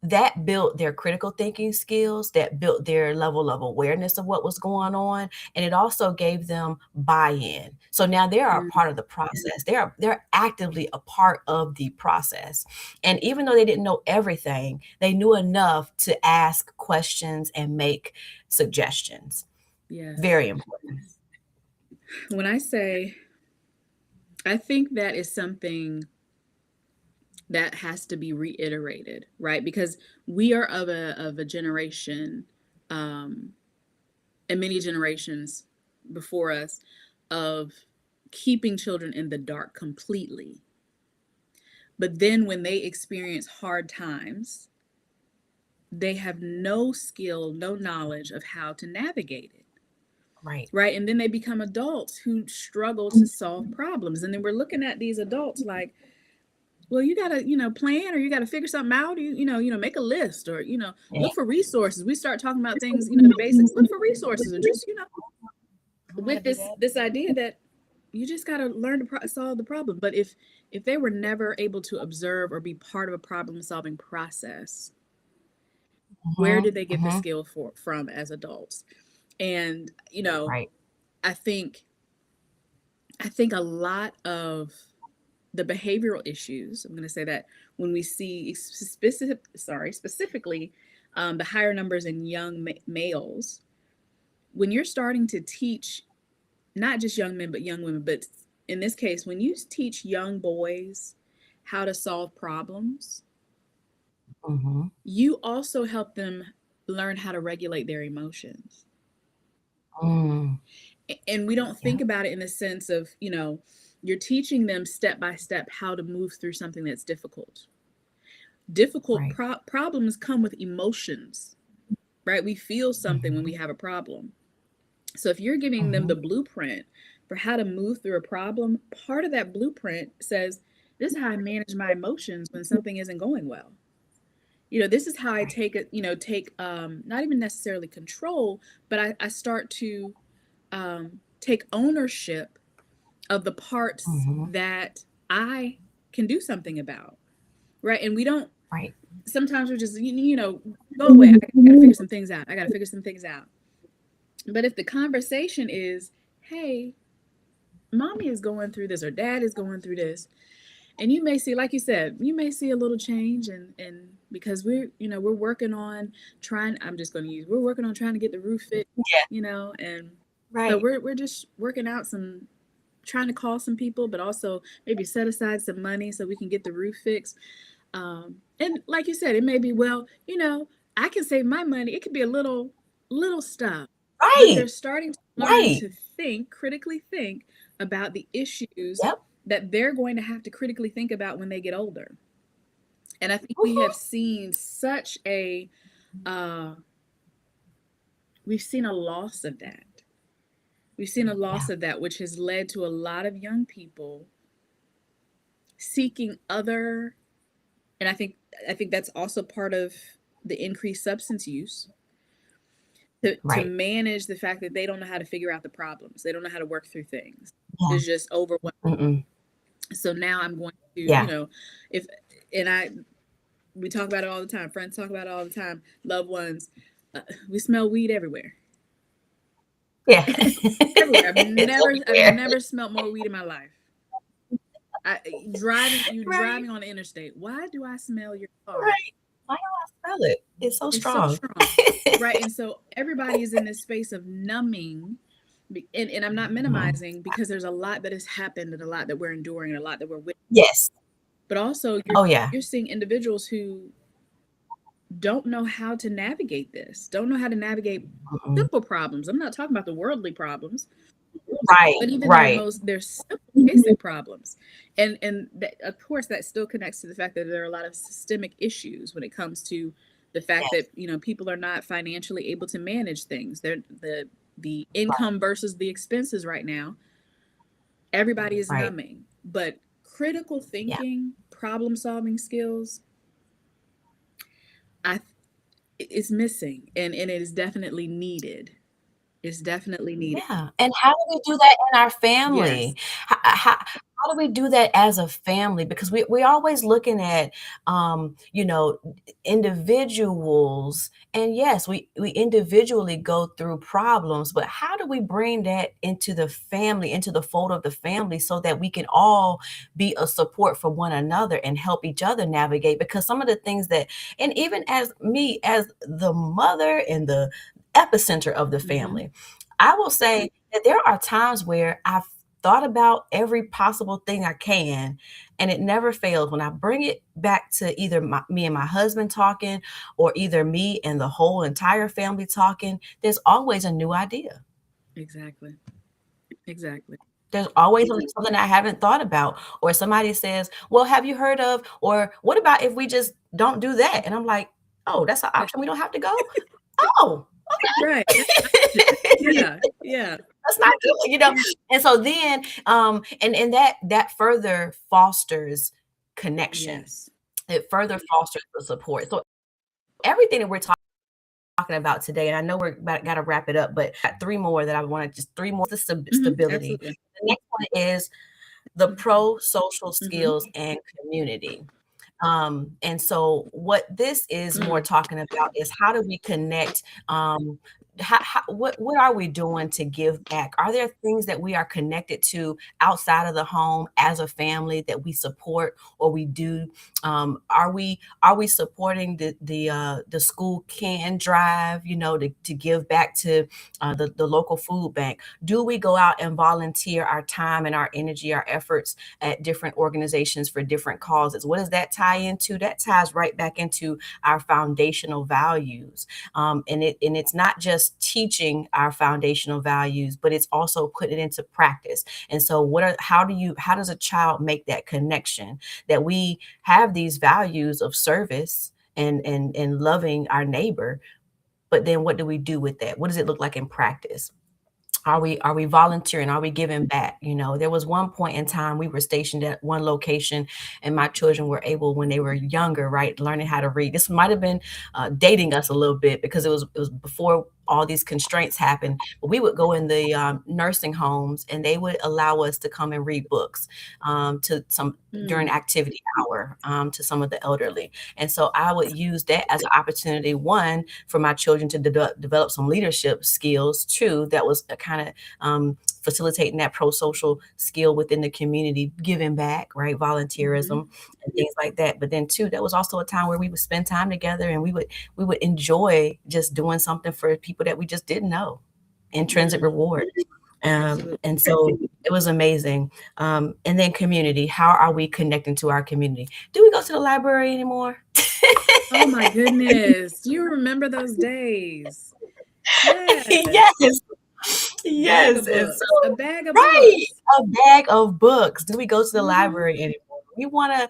That built their critical thinking skills, that built their level of awareness of what was going on, and it also gave them buy-in. So now they are a Mm. part of the process. They're actively a part of the process. And even though they didn't know everything, they knew enough to ask questions and make suggestions. Yes. Very important. When I say, I think that is something that has to be reiterated, right? Because we are of a generation, um, and many generations before us, of keeping children in the dark completely. But then when they experience hard times, they have no skill, no knowledge of how to navigate it. Right. Right. And then they become adults who struggle to solve problems. And then we're looking at these adults like, well, you gotta, plan, or you gotta figure something out. Make a list, or, Yeah. look for resources. We start talking about things, the basics. Look for resources, and just, I know how to with do this that. this idea that you just gotta learn to solve the problem. But if they were never able to observe or be part of a problem solving process, where Mhm, did they get the mhm. skill from as adults? And Right. I think I think a lot of the behavioral issues, I'm going to say that, when we see specifically, the higher numbers in young males, when you're starting to teach not just young men but young women, but in this case, when you teach young boys how to solve problems, Mhm. you also help them learn how to regulate their emotions. Mm. And we don't Yeah. think about it in the sense of, you're teaching them step by step how to move through something that's difficult. Difficult Right. problems come with emotions, right? We feel something when we Mhm. have a problem. So if you're giving them the Mhm. blueprint for how to move through a problem, part of that blueprint says, this is how I manage my emotions when something isn't going well. This is how I Right. take not even necessarily control, but I start to take ownership of the parts Mhm. that I can do something about, right? And we don't, Right. sometimes we're just, go away. I got to figure some things out. I got to figure some things out. But if the conversation is, hey, mommy is going through this, or dad is going through this, and you may see, like you said, you may see a little change, and because we're working on trying, I'm just going to use, we're working on trying to get the roof fixed, Yeah. and so Right. we're just working out some, trying to call some people, but also maybe set aside some money so we can get the roof fixed. And like you said, it may be, well, I can save my money. It could be a little stuff, but they're Right. starting to learn Right. to critically think about the issues Yep. that they're going to have to critically think about when they get older. And I think we have Mhm. seen such a uh, we've seen a loss of that. We've seen a loss Yeah. of that, which has led to a lot of young people seeking other And I think that's also part of the increased substance use, to Right. manage the fact that they don't know how to figure out the problems. They don't know how to work through things. Yeah. It's just overwhelming. Mm-mm. So now I'm going to, Yeah. if and I we talk about it all the time. Friends talk about it all the time. Loved ones, we smell weed everywhere. Yeah. Everywhere. It's I've everywhere. never smelled more weed in my life. Right. Driving on the interstate. Why do I smell your car? Right. Why do I smell it? It's so It's so strong. strong, right? And so everybody is in this space of numbing, and I'm not Mhm. minimizing, because there's a lot that has happened, and a lot that we're enduring, and a lot that we're with. Yes. But also, Oh, yeah. you're seeing individuals who don't know how to navigate this, don't know how to navigate Mm-mm. simple problems. I'm not talking about the worldly problems, but Right. even Right. their simple Mhm. basic problems. And that, of course, that still connects to the fact that there are a lot of systemic issues when it comes to the fact Yes. that people are not financially able to manage things. They're the Right. income versus the expenses right now. Everybody is Right. numbing, but critical Yeah. thinking, problem solving skills, I it's missing, and it is definitely needed. It's definitely needed. Yeah, and how do we do that in our Yes. family? How do we do that as a family? Because we're always looking at, individuals, and yes, we individually go through problems, but how do we bring that into the family, into the fold of the family, so that we can all be a support for one another and help each other navigate? Because some of the things that, and even as me, as the mother and the epicenter of the Hmm. family, I will say that there are times where I've thought about every possible thing I can, and it never fails. When I bring it back to either me and my husband talking, or either me and the whole entire family talking, there's always a new idea. Exactly. Exactly. There's always something I haven't thought about, or somebody says, "Well, have you heard of?" Or "What about if we just don't do that?" And I'm like, "Oh, that's an option. We don't have to go. Oh, Right. That's an option. okay." Yeah. Yeah. That's not good. And so then, and that further fosters connection. Yes. It further fosters the support. So everything that we're talking about today, and I know we're about got to wrap it up, but got three more that I want to just three more. The Hmm. stability. Absolutely. The next one is the pro social Hmm. skills and community. And so what this is more Mm. talking about is how do we connect, what are we doing to give back? Are there things that we are connected to outside of the home as a family that we support or we do? Are we supporting the school can drive, to give back to the local food bank? Do we go out and volunteer our time and our energy, our efforts at different organizations for different causes? What does that tie into? That ties right back into our foundational values. And it's not just teaching our foundational values, but it's also putting it into practice. And so how does a child make that connection that we have these values of service and loving our neighbor, but then what do we do with that? What does it look like in practice? Are we volunteering? Are we giving back? There was one point in time we were stationed at one location, and my children were able, when they were younger, right, learning how to read. This might have been dating us a little bit because it was before all these constraints happened. But we would go in the nursing homes, and they would allow us to come and read books to some during Mm. activity hour to some of the elderly. And so I would use that as an opportunity, one, for my children to develop some leadership skills. Two, that was a kind of facilitating that pro-social skill within the community, giving back, right, Hmm. volunteerism and things like that. But then two, that was also a time where we would spend time together, and we would enjoy just doing something for people that we just didn't know. Intrinsic Mm. reward. Absolutely. And so it was amazing. And then community. How are we connecting to our community? Do we go to the library anymore? Oh my goodness. Do you remember those days? Yes. Yes. Bag Yes. of And books. A so, bag of right, books. a bag of books. Do we go to the Hmm. library anymore? we want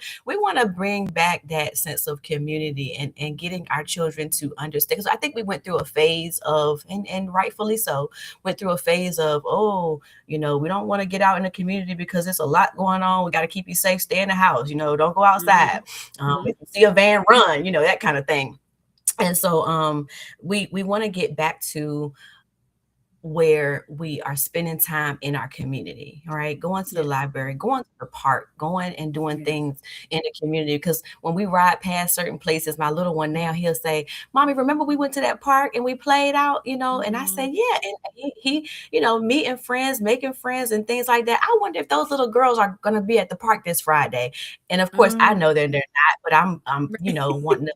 to bring back that sense of community and getting our children to understand. Because I think we went through a phase of, and rightfully so, went through a phase of, oh, we don't want to get out in the community because there's a lot going on. We got to keep you safe. Stay in the house. Don't go outside. Mm-hmm. If you see a van, run. That kind of thing. And so we want to get back to where we are spending time in our community, right? Going to the Yes. library, going to the park, going and doing Yes. things in the community. Because when we ride past certain places, my little one now, he'll say, Mommy, remember we went to that park and we played out, And I say, Mm-hmm. yeah. And he meeting friends, making friends and things like that. I wonder if those little girls are going to be at the park this Friday. And of course, I know they're not, but I'm Right. wanting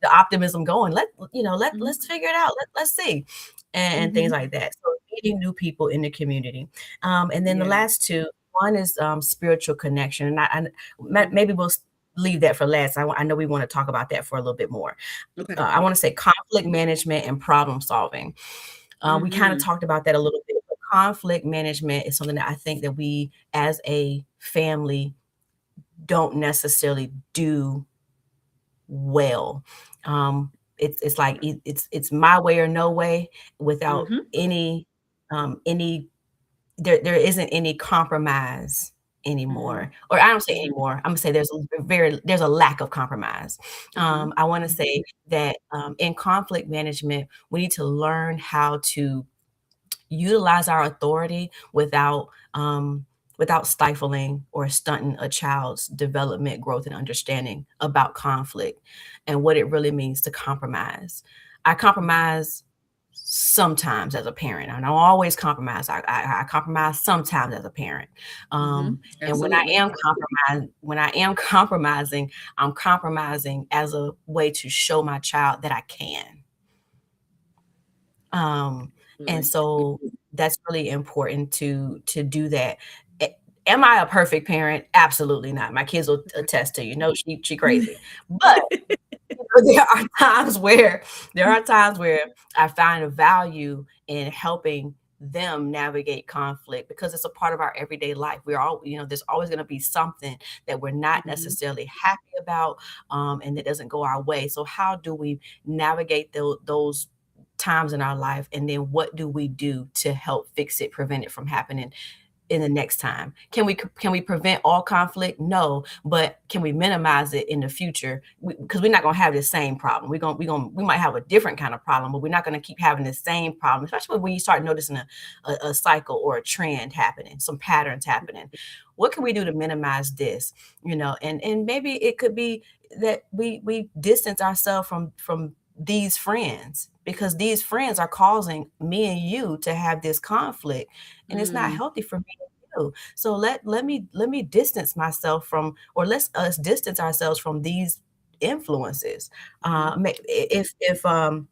the optimism going. Mm-hmm. Let's figure it out. Let's see, and things Mm-hmm. like that. So meeting new people in the community, and then the Yeah. last two. One is spiritual connection, and Mm-hmm. maybe we'll leave that for last. I know we want to talk about that for a little bit more. Okay. I want to say conflict management and problem solving. We kind of Mm-hmm. talked about that a little bit. But conflict management is something that I think that we as a family don't necessarily do well. It's like it's my way or no way without Mm-hmm. any there isn't any compromise Mm-hmm. anymore. Or I don't say anymore. I'm gonna say there's a lack of compromise. Mm-hmm. I want to say that in conflict management, we need to learn how to utilize our authority without stifling or stunting a child's development, growth, and understanding about conflict and what it really means to compromise. I Mm-hmm. compromise sometimes as a parent. I don't always compromise. I compromise sometimes as a parent. Mm-hmm. And Absolutely. when I am compromising, I'm compromising as a way to show my child that I can. Um, and Absolutely. so that's really important to do that. A- Am I a perfect parent? Absolutely not. My kids will attest to no, she crazy. But there are times where I find a value in helping them navigate conflict because it's a part of our everyday life. We're all, there's always going to be something that we're not Mm-hmm. necessarily happy about, and that doesn't go our way. So how do we navigate those times in our life, and then what do we do to help fix it, prevent it from happening in the next time? Can we prevent all conflict? No, but can we minimize it in the future? Because we're not going to have the same problem. We might have a different kind of problem, but we're not going to keep having the same problem, especially when you start noticing a cycle or a trend happening, some patterns happening. What can we do to minimize this? And maybe it could be that we distance ourselves from these friends, because these friends are causing me and you to have this conflict, and it's not Mm-hmm. healthy for me and you. So let me distance myself from, or let's us distance ourselves from these influences. Mm-hmm.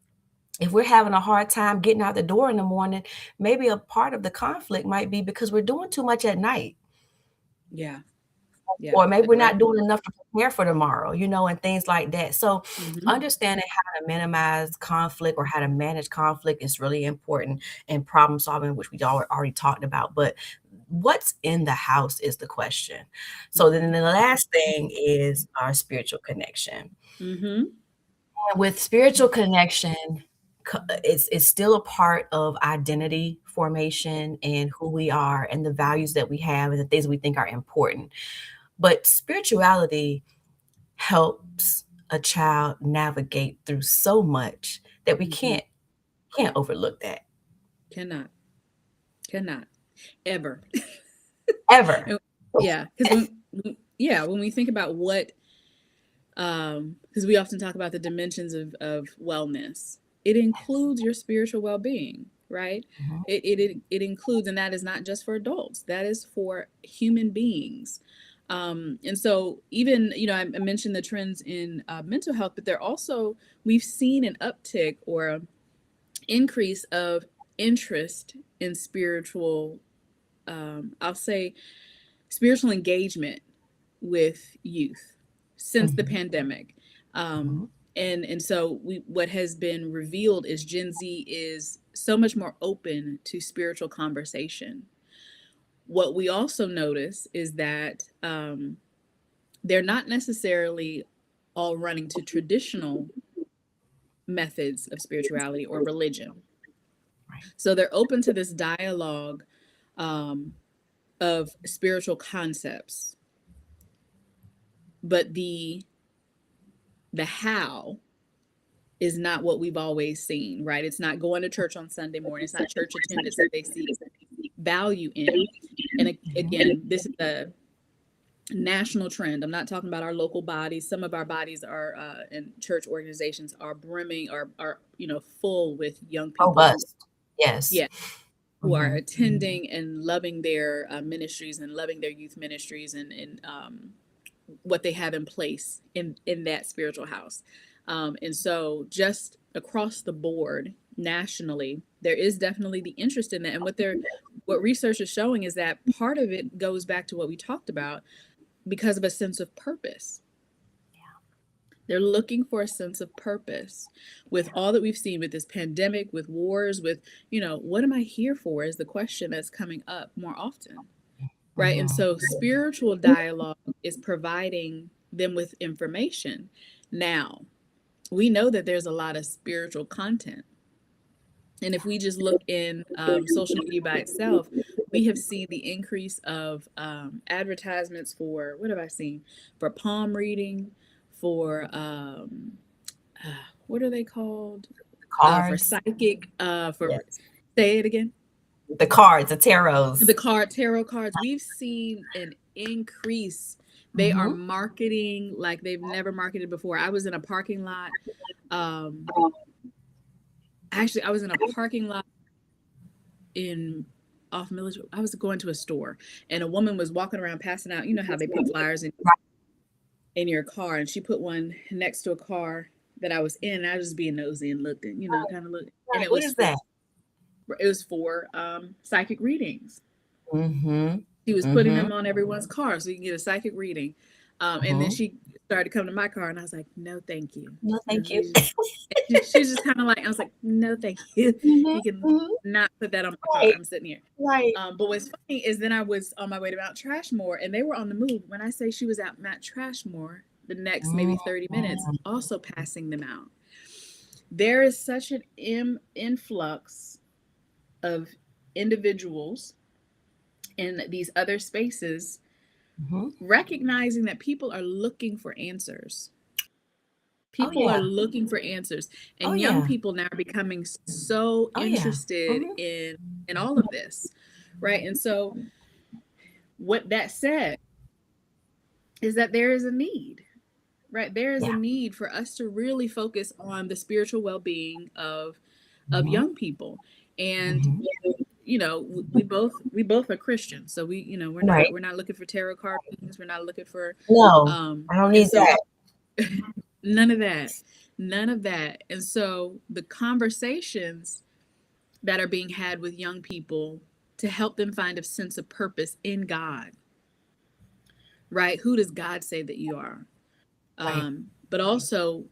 If we're having a hard time getting out the door in the morning, maybe a part of the conflict might be because we're doing too much at night, Yeah. Yeah. or maybe That, we're that. not doing enough to prepare for tomorrow, and things like that. So Mm-hmm. understanding how to minimize conflict or how to manage conflict is really important, and problem solving, which we already talked about. But what's in the house is the question. So then Mm-hmm. the last thing is our spiritual connection. Mm-hmm. And with spiritual connection, it's still a part of identity formation and who we are and the values that we have and the things we think are important. But spirituality helps a child navigate through so much that we Mm-hmm. can't overlook that, Cannot. Cannot. Ever. ever. And- yeah. Because yeah, when we think about what, because we often talk about the dimensions of wellness, it includes your spiritual well-being, right? Mhm, It includes, and that is not just for adults, that is for human beings. And so even, I mentioned the trends in mental health, but they're also, we've seen an uptick or increase of interest in spiritual, I'll say spiritual engagement with youth since the mhm, pandemic. mhm, And so what has been revealed is Gen Z is so much more open to spiritual conversation. What we also notice is that they're not necessarily all running to traditional methods of spirituality or religion. Right. So they're open to this dialogue um, of spiritual concepts, but the how is not what we've always seen, right? It's not going to church on Sunday morning. It's not church attendance that they see value in. And again, this is a national trend. I'm not talking about our local bodies. Some of our bodies are and church organizations are brimming, are full with young people who, Robust. Yes. yeah, who are Mhm. attending and loving their ministries and loving their youth ministries and what they have in place in that spiritual house. And so just across the board nationally, there is definitely the interest in that. And what research is showing is that part of it goes back to what we talked about because of a sense of purpose. They're looking for a sense of purpose with all that we've seen with this pandemic, with wars, with, what am I here for is the question that's coming up more often. Right. And Mhm. so spiritual dialogue is providing them with information. Now, we know that there's a lot of spiritual content. And if we just look in social media by itself, we have seen the increase of advertisements for, what have I seen? For palm reading, for, what are they called? For Cards. psychic, Yes. say it again. The cards, the tarots. Tarot cards. We've seen an increase. They are Mhm. marketing like they've never marketed before. I was in a parking lot. Um, actually, I was in a parking lot in off military. I was going to a store, and a woman was walking around passing out. You know how they put flyers in your car, and she put one next to a car that I was in. And I was just being nosy and looked, and kind of looked, and Right. What is that? it was for psychic readings. Mhm. She was putting Mhm. them on everyone's car so you can get a psychic reading. And then Mhm. she started to come to my car, and I was like, no, thank you. No, And thank you. she was just kind of like, I was like, no, thank you. Mhm. You can Mhm. not put that on my car. Right. I'm sitting here. Right. But what's funny is then I was on my way to Mount Trashmore, and they were on the move. When I say she was at Mount Trashmore, the next maybe 30 minutes, Mhm. also passing them out. There is such an influx of individuals in these other spaces, Mhm. recognizing that people are looking for answers. Oh, People are yeah. looking for answers, Oh, and young yeah. people now are becoming so Oh, yeah. interested Mhm. in all of this, right? And so, what that said is that there is a need, right? There is a Yeah. need for us to really focus on the spiritual well-being of Mhm. young people, and Mhm. we both are Christians, so we're not Right. we're not looking for tarot card readings. We're not looking for No, I don't and need so that. none of that, none of that. And so the conversations that are being had with young people to help them find a sense of purpose in God, right? Who does God say that you are? Right. But also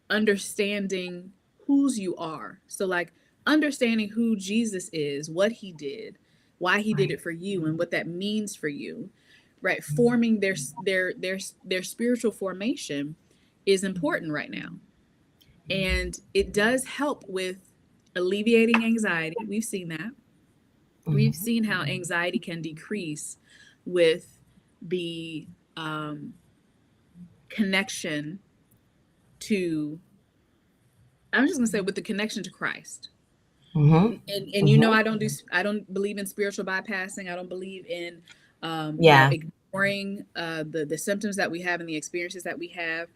understanding whose you are. So, like, understanding who Jesus is, what he did, why he did Right. it for you, and what that means for you, right? Forming their spiritual formation is important right now. And it does help with alleviating anxiety. We've seen that. We've Mhm. seen how anxiety can decrease with the connection to, I'm just going to say, with the connection to Christ. Mhm. And Mhm. I don't believe in spiritual bypassing. I don't believe in Yeah. ignoring the symptoms that we have and the experiences that we have.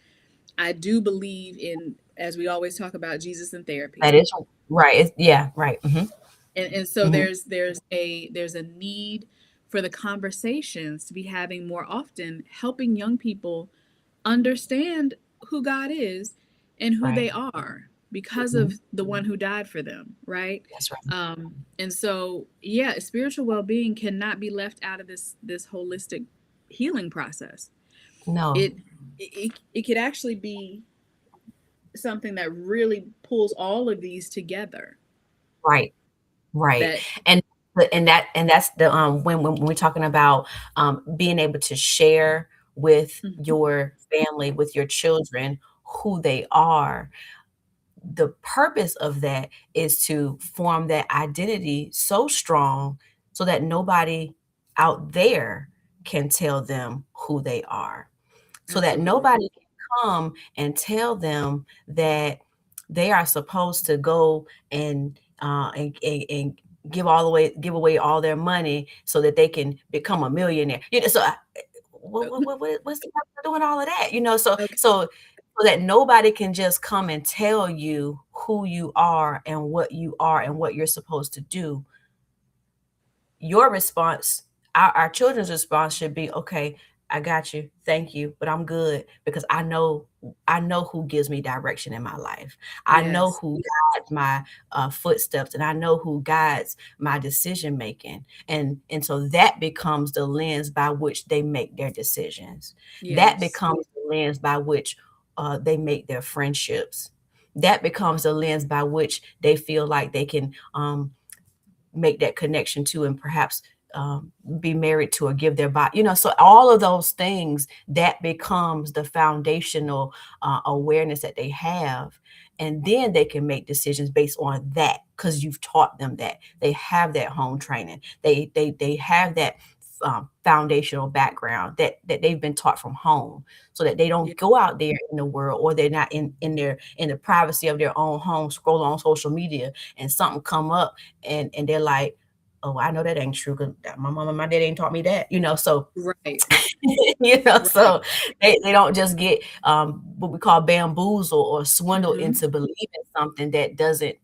I do believe in, as we always talk about, Jesus and therapy. That is right. It's yeah, right. Mhm. And so Mhm. there's a need for the conversations to be having more often, helping young people understand who God is and who Right. they are because Mhm. of the one who died for them, right? That's right. And so, yeah, spiritual well-being cannot be left out of this holistic healing process. No. It could actually be something that really pulls all of these together. Right. Right. That And that's the when we're talking about being able to share with Mhm. your family, with your children, who they are. The purpose of that is to form that identity so strong so that nobody out there can tell them who they are, so that Absolutely. nobody can come and tell them that they are supposed to go and give away all their money so that they can become a millionaire. So what's the purpose of doing all of that? Okay. So that nobody can just come and tell you who you are and what you are and what you're supposed to do. Your response, our children's response should be, okay, I got you, thank you, but I'm good because I know who gives me direction in my life. I know Yes. who guides my footsteps, and I know who guides my decision making, and so that becomes the lens by which they make their decisions. That Yes. becomes the lens by which they make their friendships. That becomes the lens by which they feel like they can make that connection to, and perhaps be married to or give their body. So all of those things, that becomes the foundational awareness that they have. And then they can make decisions based on that because you've taught them that. They have that home training. They have that foundational background that they've been taught from home, so that they Yeah. don't go out there in the world, or they're not in the privacy of their own home, scroll on social media, and something come up, and they're like, "Oh, I know that ain't true because my mom and my dad ain't taught me that." So Right. Right. so they don't just get what we call bamboozled or swindled Mhm. into believing something that doesn't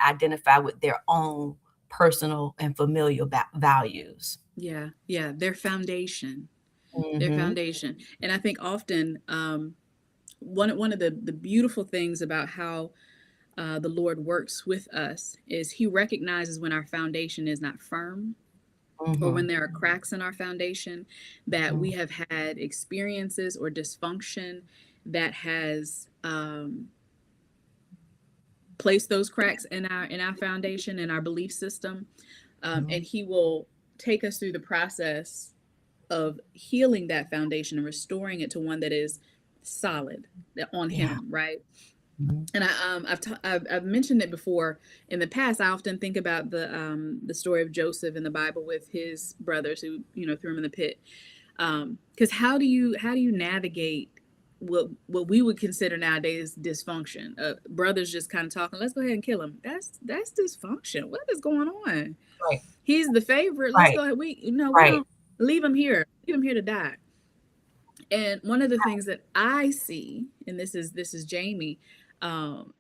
identify with their own personal and familial values. Yeah. Yeah. Their foundation. Their Mhm. foundation. And I think often one of the beautiful things about how the Lord works with us is He recognizes when our foundation is not firm, or when Mhm. there are cracks in our foundation, that we Mhm. have had experiences or dysfunction that has placed those cracks in our foundation, in our belief system, and Mhm. He will take us through the process of healing that foundation and restoring it to one that is solid on Yeah. Him, right? Mhm. And I've mentioned it before in the past. I often think about the story of Joseph in the Bible with his brothers who threw him in the pit. Because how do you navigate what we would consider nowadays dysfunction? Brothers just kind of talking. Let's go ahead and kill him. That's dysfunction. What is going on? Right. He's the favorite. Let's Right. go ahead. We Right. don't leave him here. Leave him here to die. And one of the things that I see, and this is Jamie,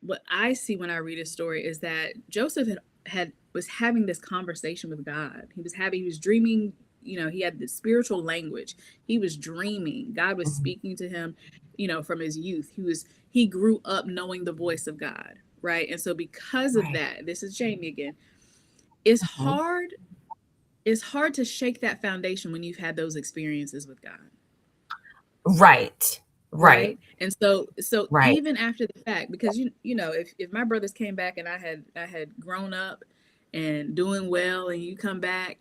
what I see when I read his story is that Joseph had was having this conversation with God. He was dreaming. He had this spiritual language. He was dreaming. God was Mhm. speaking to him, from his youth. He grew up knowing the voice of God, right? And so because of Right. that, this is Jamie again. It's Mhm. hard. It's hard to shake that foundation when you've had those experiences with God, Right. Right. right? And so Right. even after the fact, because if my brothers came back and I had grown up and doing well, and you come back,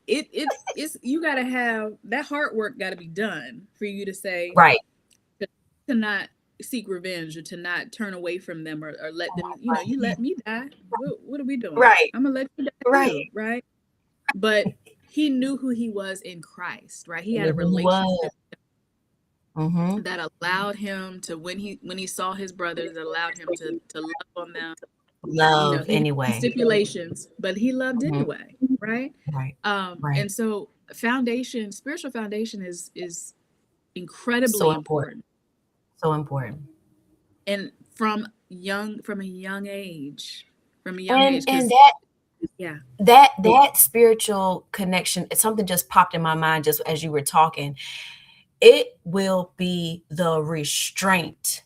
it's you got to have that hard work, got to be done for you to say, Right. to not seek revenge, or to not turn away from them, or let them, you let me die. What are we doing? Right. I'm gonna let you die Right. too, right? But he knew who he was in Christ, right? He I had knew a who he was. relationship Mhm. that allowed him to, when he saw his brothers, that allowed him to love on them. Love He had some anyway. stipulations, but he loved Mhm. anyway, right? Right. Right. And so spiritual foundation is So incredibly important. important. So important. And from a young age, And because that yeah. that that spiritual connection, something just popped in my mind just as you were talking. It will be the restraint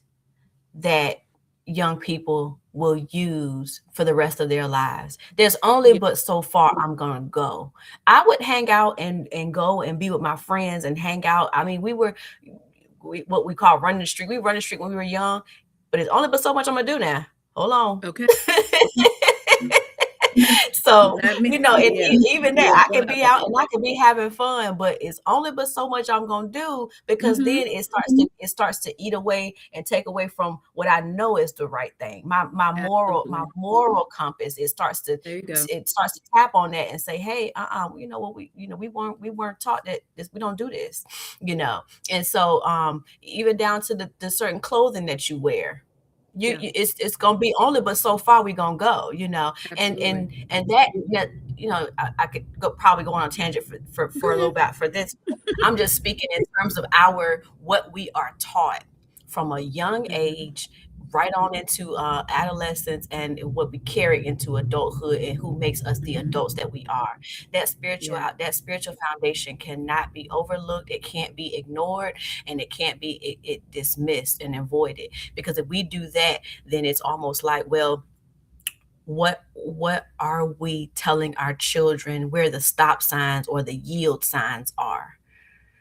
that young people will use for the rest of their lives. There's only Yeah. but so far I'm gonna go. I would hang out and go and be with my friends and hang out. I mean, what we call running the street. We run the street when we were young, but it's only but so much I'm gonna do now. Hold on. Okay. So, That means, and yeah, even you that, are I going can out be there. out and I can be having fun, but it's only but so much I'm gonna do, because Mm-hmm. then it starts to eat away and take away from what I know is the right thing. My Absolutely. moral compass, There you go. it starts to tap on that and say, hey, you know what, we weren't taught that we don't do this, you know. And so even down to the certain clothing that you wear, Yeah, it's gonna be only but so far we gonna go, you know. and absolutely. and and that, I could probably go on a tangent Go for a little ahead. bit for this. I'm just speaking in terms of our what we are taught from a young Mm-hmm. age, right on into adolescence, and what we carry into adulthood, and who makes us the Mm-hmm. adults that we are. Yeah. That spiritual foundation cannot be overlooked, it can't be ignored, and it can't be dismissed and avoided, because if we do that, then it's almost like, well, what are we telling our children where the stop signs or the yield signs are,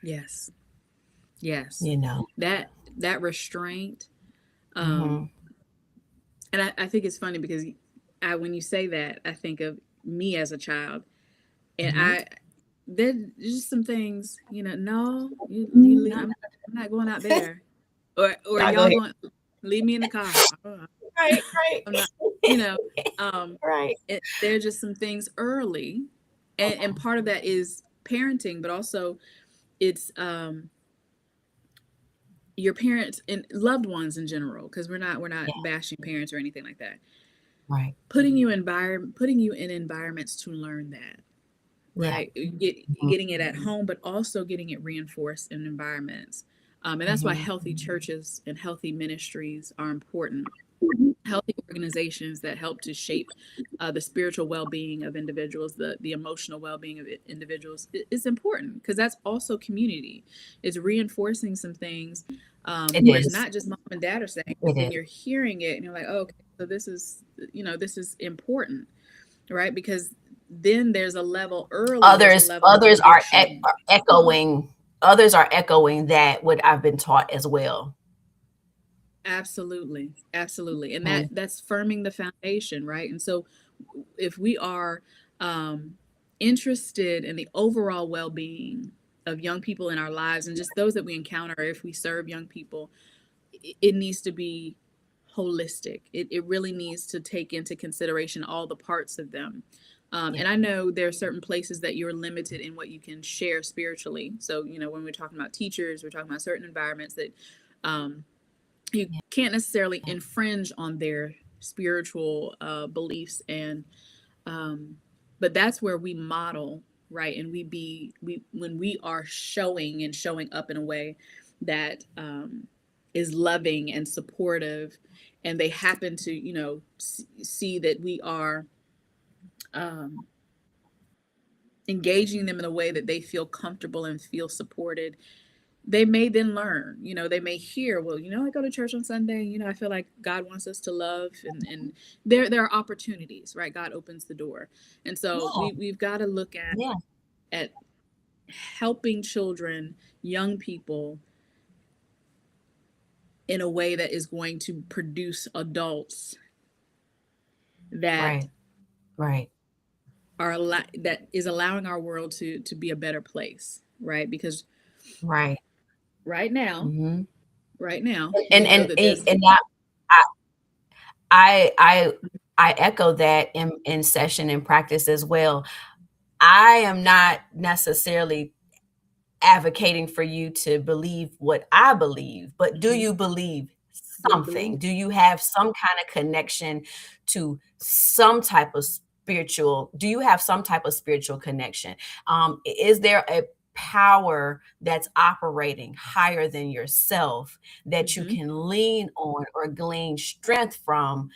Yes. Yes. you know? That restraint. Um, Hmm. and I think it's funny because when you say that, I think of me as a child, and Hmm. there's just some things, no, I'm not going out there, or Y'all go y'all ahead. going, leave me in the car. Right, right. I'm not, you know, um, Right. there are just some things early, and part of that is parenting, but also it's your parents and loved ones in general, because we're not Yeah. bashing parents or anything like that. Right. Putting you in environments to learn that, Yeah. right? Hmm. Getting it at home, but also getting it reinforced in environments. And that's why Hmm. healthy churches and healthy ministries are important. Healthy organizations that help to shape the spiritual well-being of individuals, the emotional well-being of individuals is important, because that's also community. It's reinforcing some things, It where it's is. not just mom and dad are saying, but It then is. you're hearing it and you're like, oh, okay, so this is important, right? Because then there's a level early, there's a level of Others conviction. are echoing. Others are echoing that what I've been taught as well. Absolutely, absolutely, and Mhm. that's firming the foundation, right? And so, if we are um, interested in the overall well-being of young people in our lives, and just those that we encounter, if we serve young people, it needs to be holistic. It really needs to take into consideration all the parts of them. Yeah. And I know there are certain places that you're limited in what you can share spiritually. So, when we're talking about teachers, we're talking about certain environments that um, you Yeah. can't necessarily infringe on their spiritual beliefs, and um, but that's where we model, right? And we when we are showing up in a way that is loving and supportive, and they happen to see that we are um, engaging them in a way that they feel comfortable and feel supported. They may then learn, they may hear, well, I go to church on Sunday, I feel like God wants us to love, and there are opportunities, right? God opens the door. And so Yeah. we've got to look Yeah. at helping children, young people, in a way that is going to produce adults that Right. Right. that is allowing our world to be a better place, right? Because Right. right now, Hmm. right now, And we know that there's that I I I echo that in session and practice as well. I am not necessarily advocating for you to believe what I believe, but do Mhm. you believe Do you something? believe? Do you have some kind of connection to some type of spiritual? Do you have some type of spiritual connection? Is there a power that's operating higher than yourself that you Hmm. can lean on or glean strength from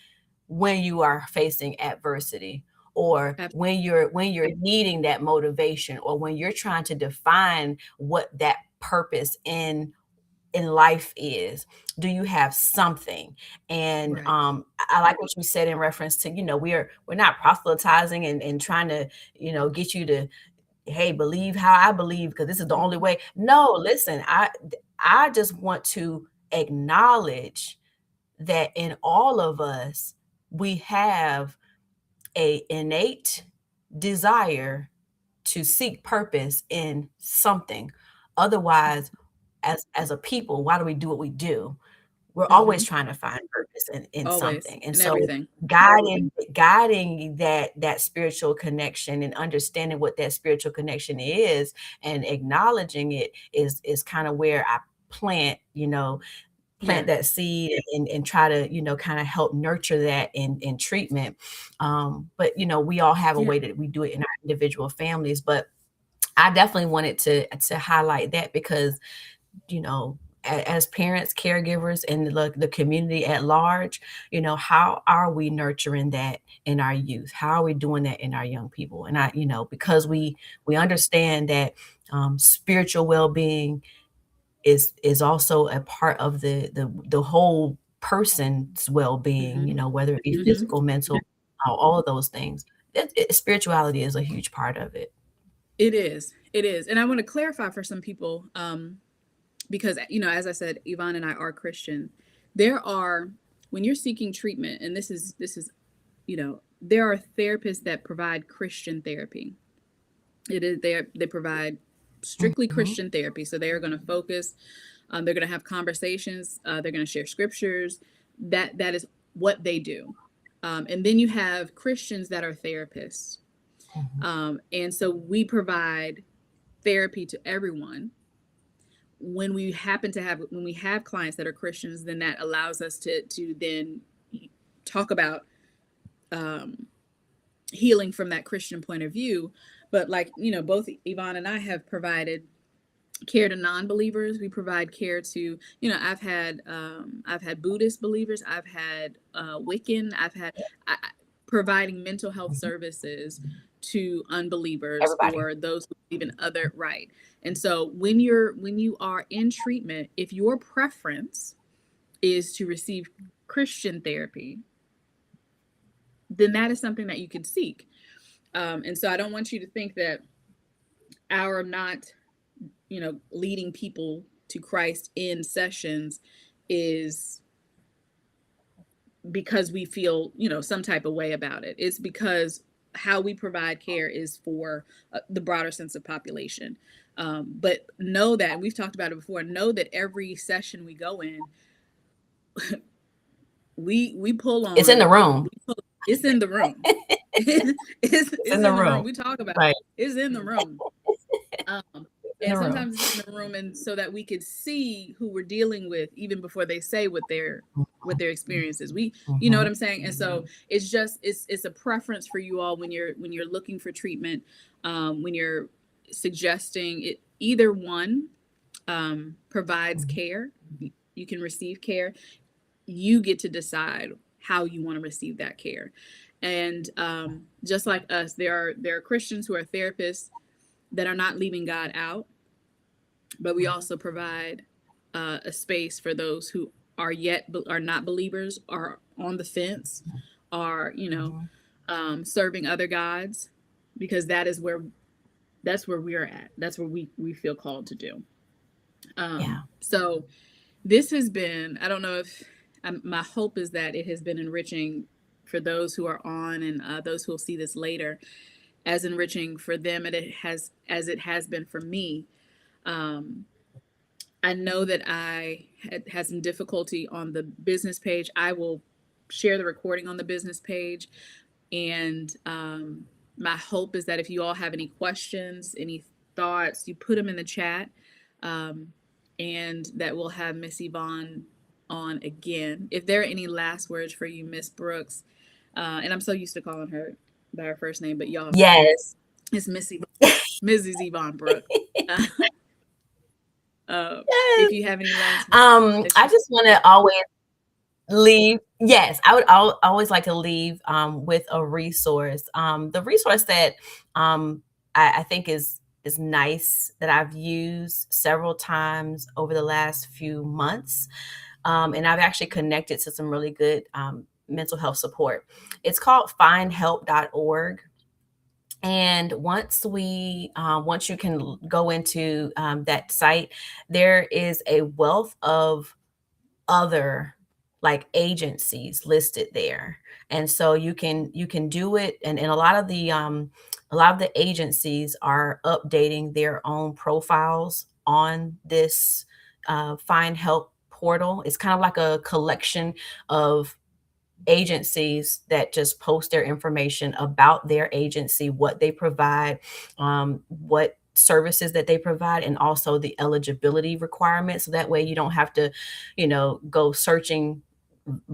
when you are facing adversity, or when you're needing that motivation, or when you're trying to define what that purpose in life is? Do you have something? And Right. I like what you said in reference to, we're not proselytizing and trying to, get you to, hey, believe how I believe because this is the only Mhm. way. No, listen, I just want to acknowledge that in all of us, we have a innate desire to seek purpose in something. Otherwise, as a people, why do we do what we do? We're always Mhm. trying to find purpose in Always, something. And in so everything. guiding that spiritual connection and understanding what that spiritual connection is and acknowledging it is kind of where I plant Yeah. that seed and try to, kind of help nurture that in treatment. But we all have a Yeah. way that we do it in our individual families. But I definitely wanted to highlight that because, as parents, caregivers, and the community at large, how are we nurturing that in our youth? How are we doing that in our young people? And because we understand that spiritual well-being is also a part of the whole person's well-being, Mhm. whether it be Mhm. physical, mental, all of those things. Spirituality is a huge part of it. It is. It is. And I want to clarify for some people, because as I said, Yvonne and I are Christian. There are, when you're seeking treatment, and this is there are therapists that provide Christian therapy. It is they provide strictly Mhm, Christian therapy, so they are going to focus. They're going to have conversations. They're going to share scriptures. That is what they do. And then you have Christians that are therapists, mhm. and so we provide therapy to everyone. When we have clients that are Christians, then that allows us to then talk about um, healing from that Christian point of view. But like both Yvonne and I have provided care to non-believers. We provide care to I've had Buddhist believers. I've had Wiccan. Providing mental health Mhm. services to unbelievers Everybody. or those who believe in other right. And so when you are in treatment, if your preference is to receive Christian therapy, then that is something that you can seek. And so I don't want you to think that our not leading people to Christ in sessions is because we feel some type of way about it. It's because how we provide care is for the broader sense of population. But know that, and we've talked about it before, know that every session we go in, we pull It's in the on room. it's in the room. it's, It's in it's the in the room. room. We talk about Right. it's in the room. It's in And the room. sometimes it's in the room, and so that we could see who we're dealing with even before they say what their experience is. You know what Mhm. I'm saying? And so it's a preference for you all when you're looking for treatment, when you're suggesting it. Either one provides Mhm. care. You can receive care. You get to decide how you want to receive that care. And just like us, there are Christians who are therapists that are not leaving God out, but we also provide a space for those who are not believers, are on the fence, are Mhm. serving other gods, because that's where we're at. That's where we feel called to do. Yeah. So this has been, I don't know if my hope is that it has been enriching for those who are on, and those who will see this later, as enriching for them as it has been for me. Um, I know that I had some difficulty on the business page. I will share the recording on the business page. And my hope is that if you all have any questions, any thoughts, you put them in the chat. Um, and that we'll have Miss Yvonne on again. If there are any last words for you, Miss Brooks, and I'm so used to calling her by her first name, but y'all, Yes. it's Mrs. Yvonne Brooks. If Yes. you have any last words that I you just wanna always leave. Yes, I would always like to leave, with a resource. The resource that, I think is nice that I've used several times over the last few months, and I've actually connected to some really good, mental health support. It's called findhelp.org. And once you can go into that site, there is a wealth of other like agencies listed there. And so you can do it, and a lot of the agencies are updating their own profiles on this Find Help portal. It's kind of like a collection of agencies that just post their information about their agency, what they provide, what services that they provide, and also the eligibility requirements. So that way you don't have to, go searching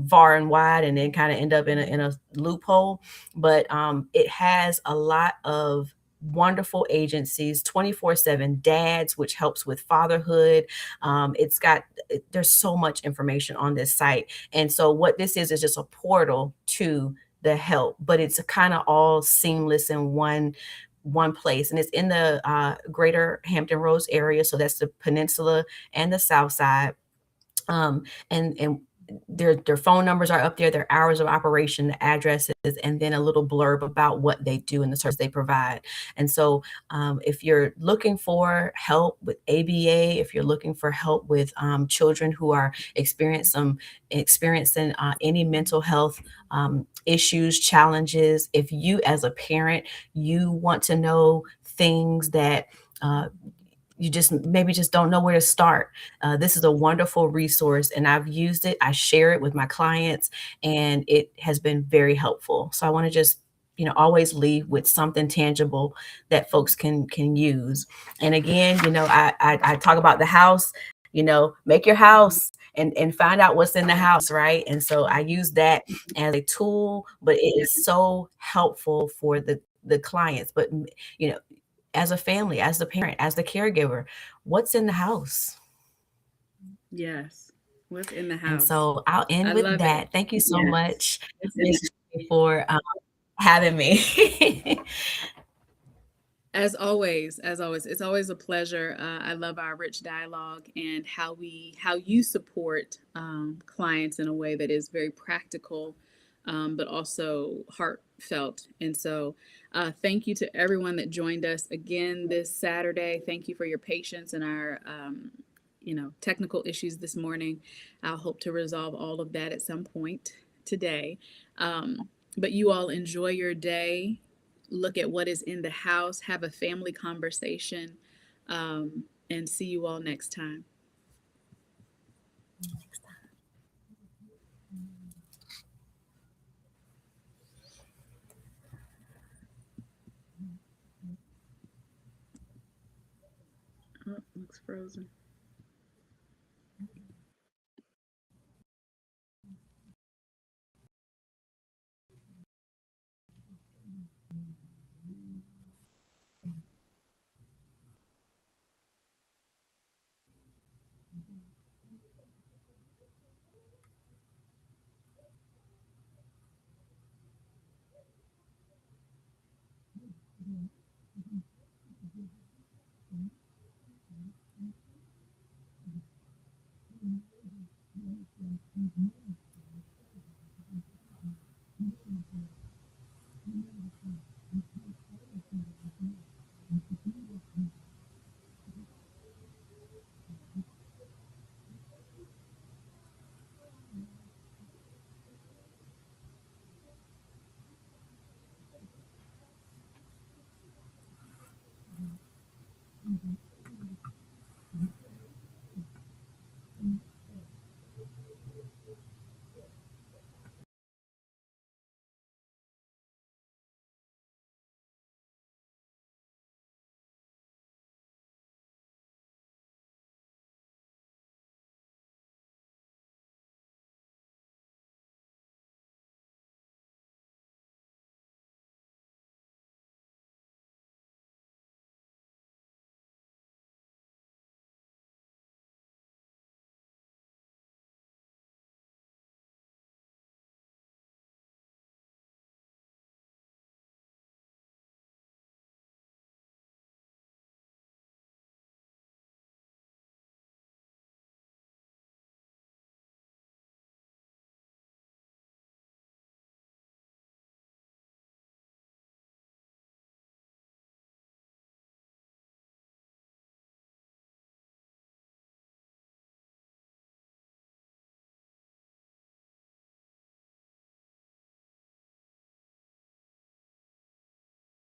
far and wide and then kind of end up in a loophole. But it has a lot of wonderful agencies, 24/7 dads, which helps with fatherhood. There's so much information on this site. And so what this is just a portal to the help, but it's kind of all seamless in one place, and it's in the greater Hampton Roads area. So that's the peninsula and the south side. And their phone numbers are up there, their hours of operation, the addresses, and then a little blurb about what they do and the service they provide. And so, if you're looking for help with ABA, if you're looking for help with children who are experiencing any mental health issues, challenges, if you as a parent, you want to know things that uh, you just don't know where to start. This is a wonderful resource, and I've used it. I share it with my clients, and it has been very helpful. So I want to just always leave with something tangible that folks can use. And again, I talk about the house. Make your house and find out what's in the house, right? And so I use that as a tool, but it is so helpful for the clients. But you know as a family, as the parent, as the caregiver, what's in the house? Yes. What's in the And house? so I'll end I with love it. that. Thank you so Yes. much, Miss J, for having me. As always, it's always a pleasure. I love our rich dialogue and how you support clients in a way that is very practical, but also heartfelt. And so, thank you to everyone that joined us again this Saturday. Thank you for your patience and our, technical issues this morning. I'll hope to resolve all of that at some point today. But you all enjoy your day, look at what is in the house, have a family conversation, and see you all next time. Oh, looks frozen.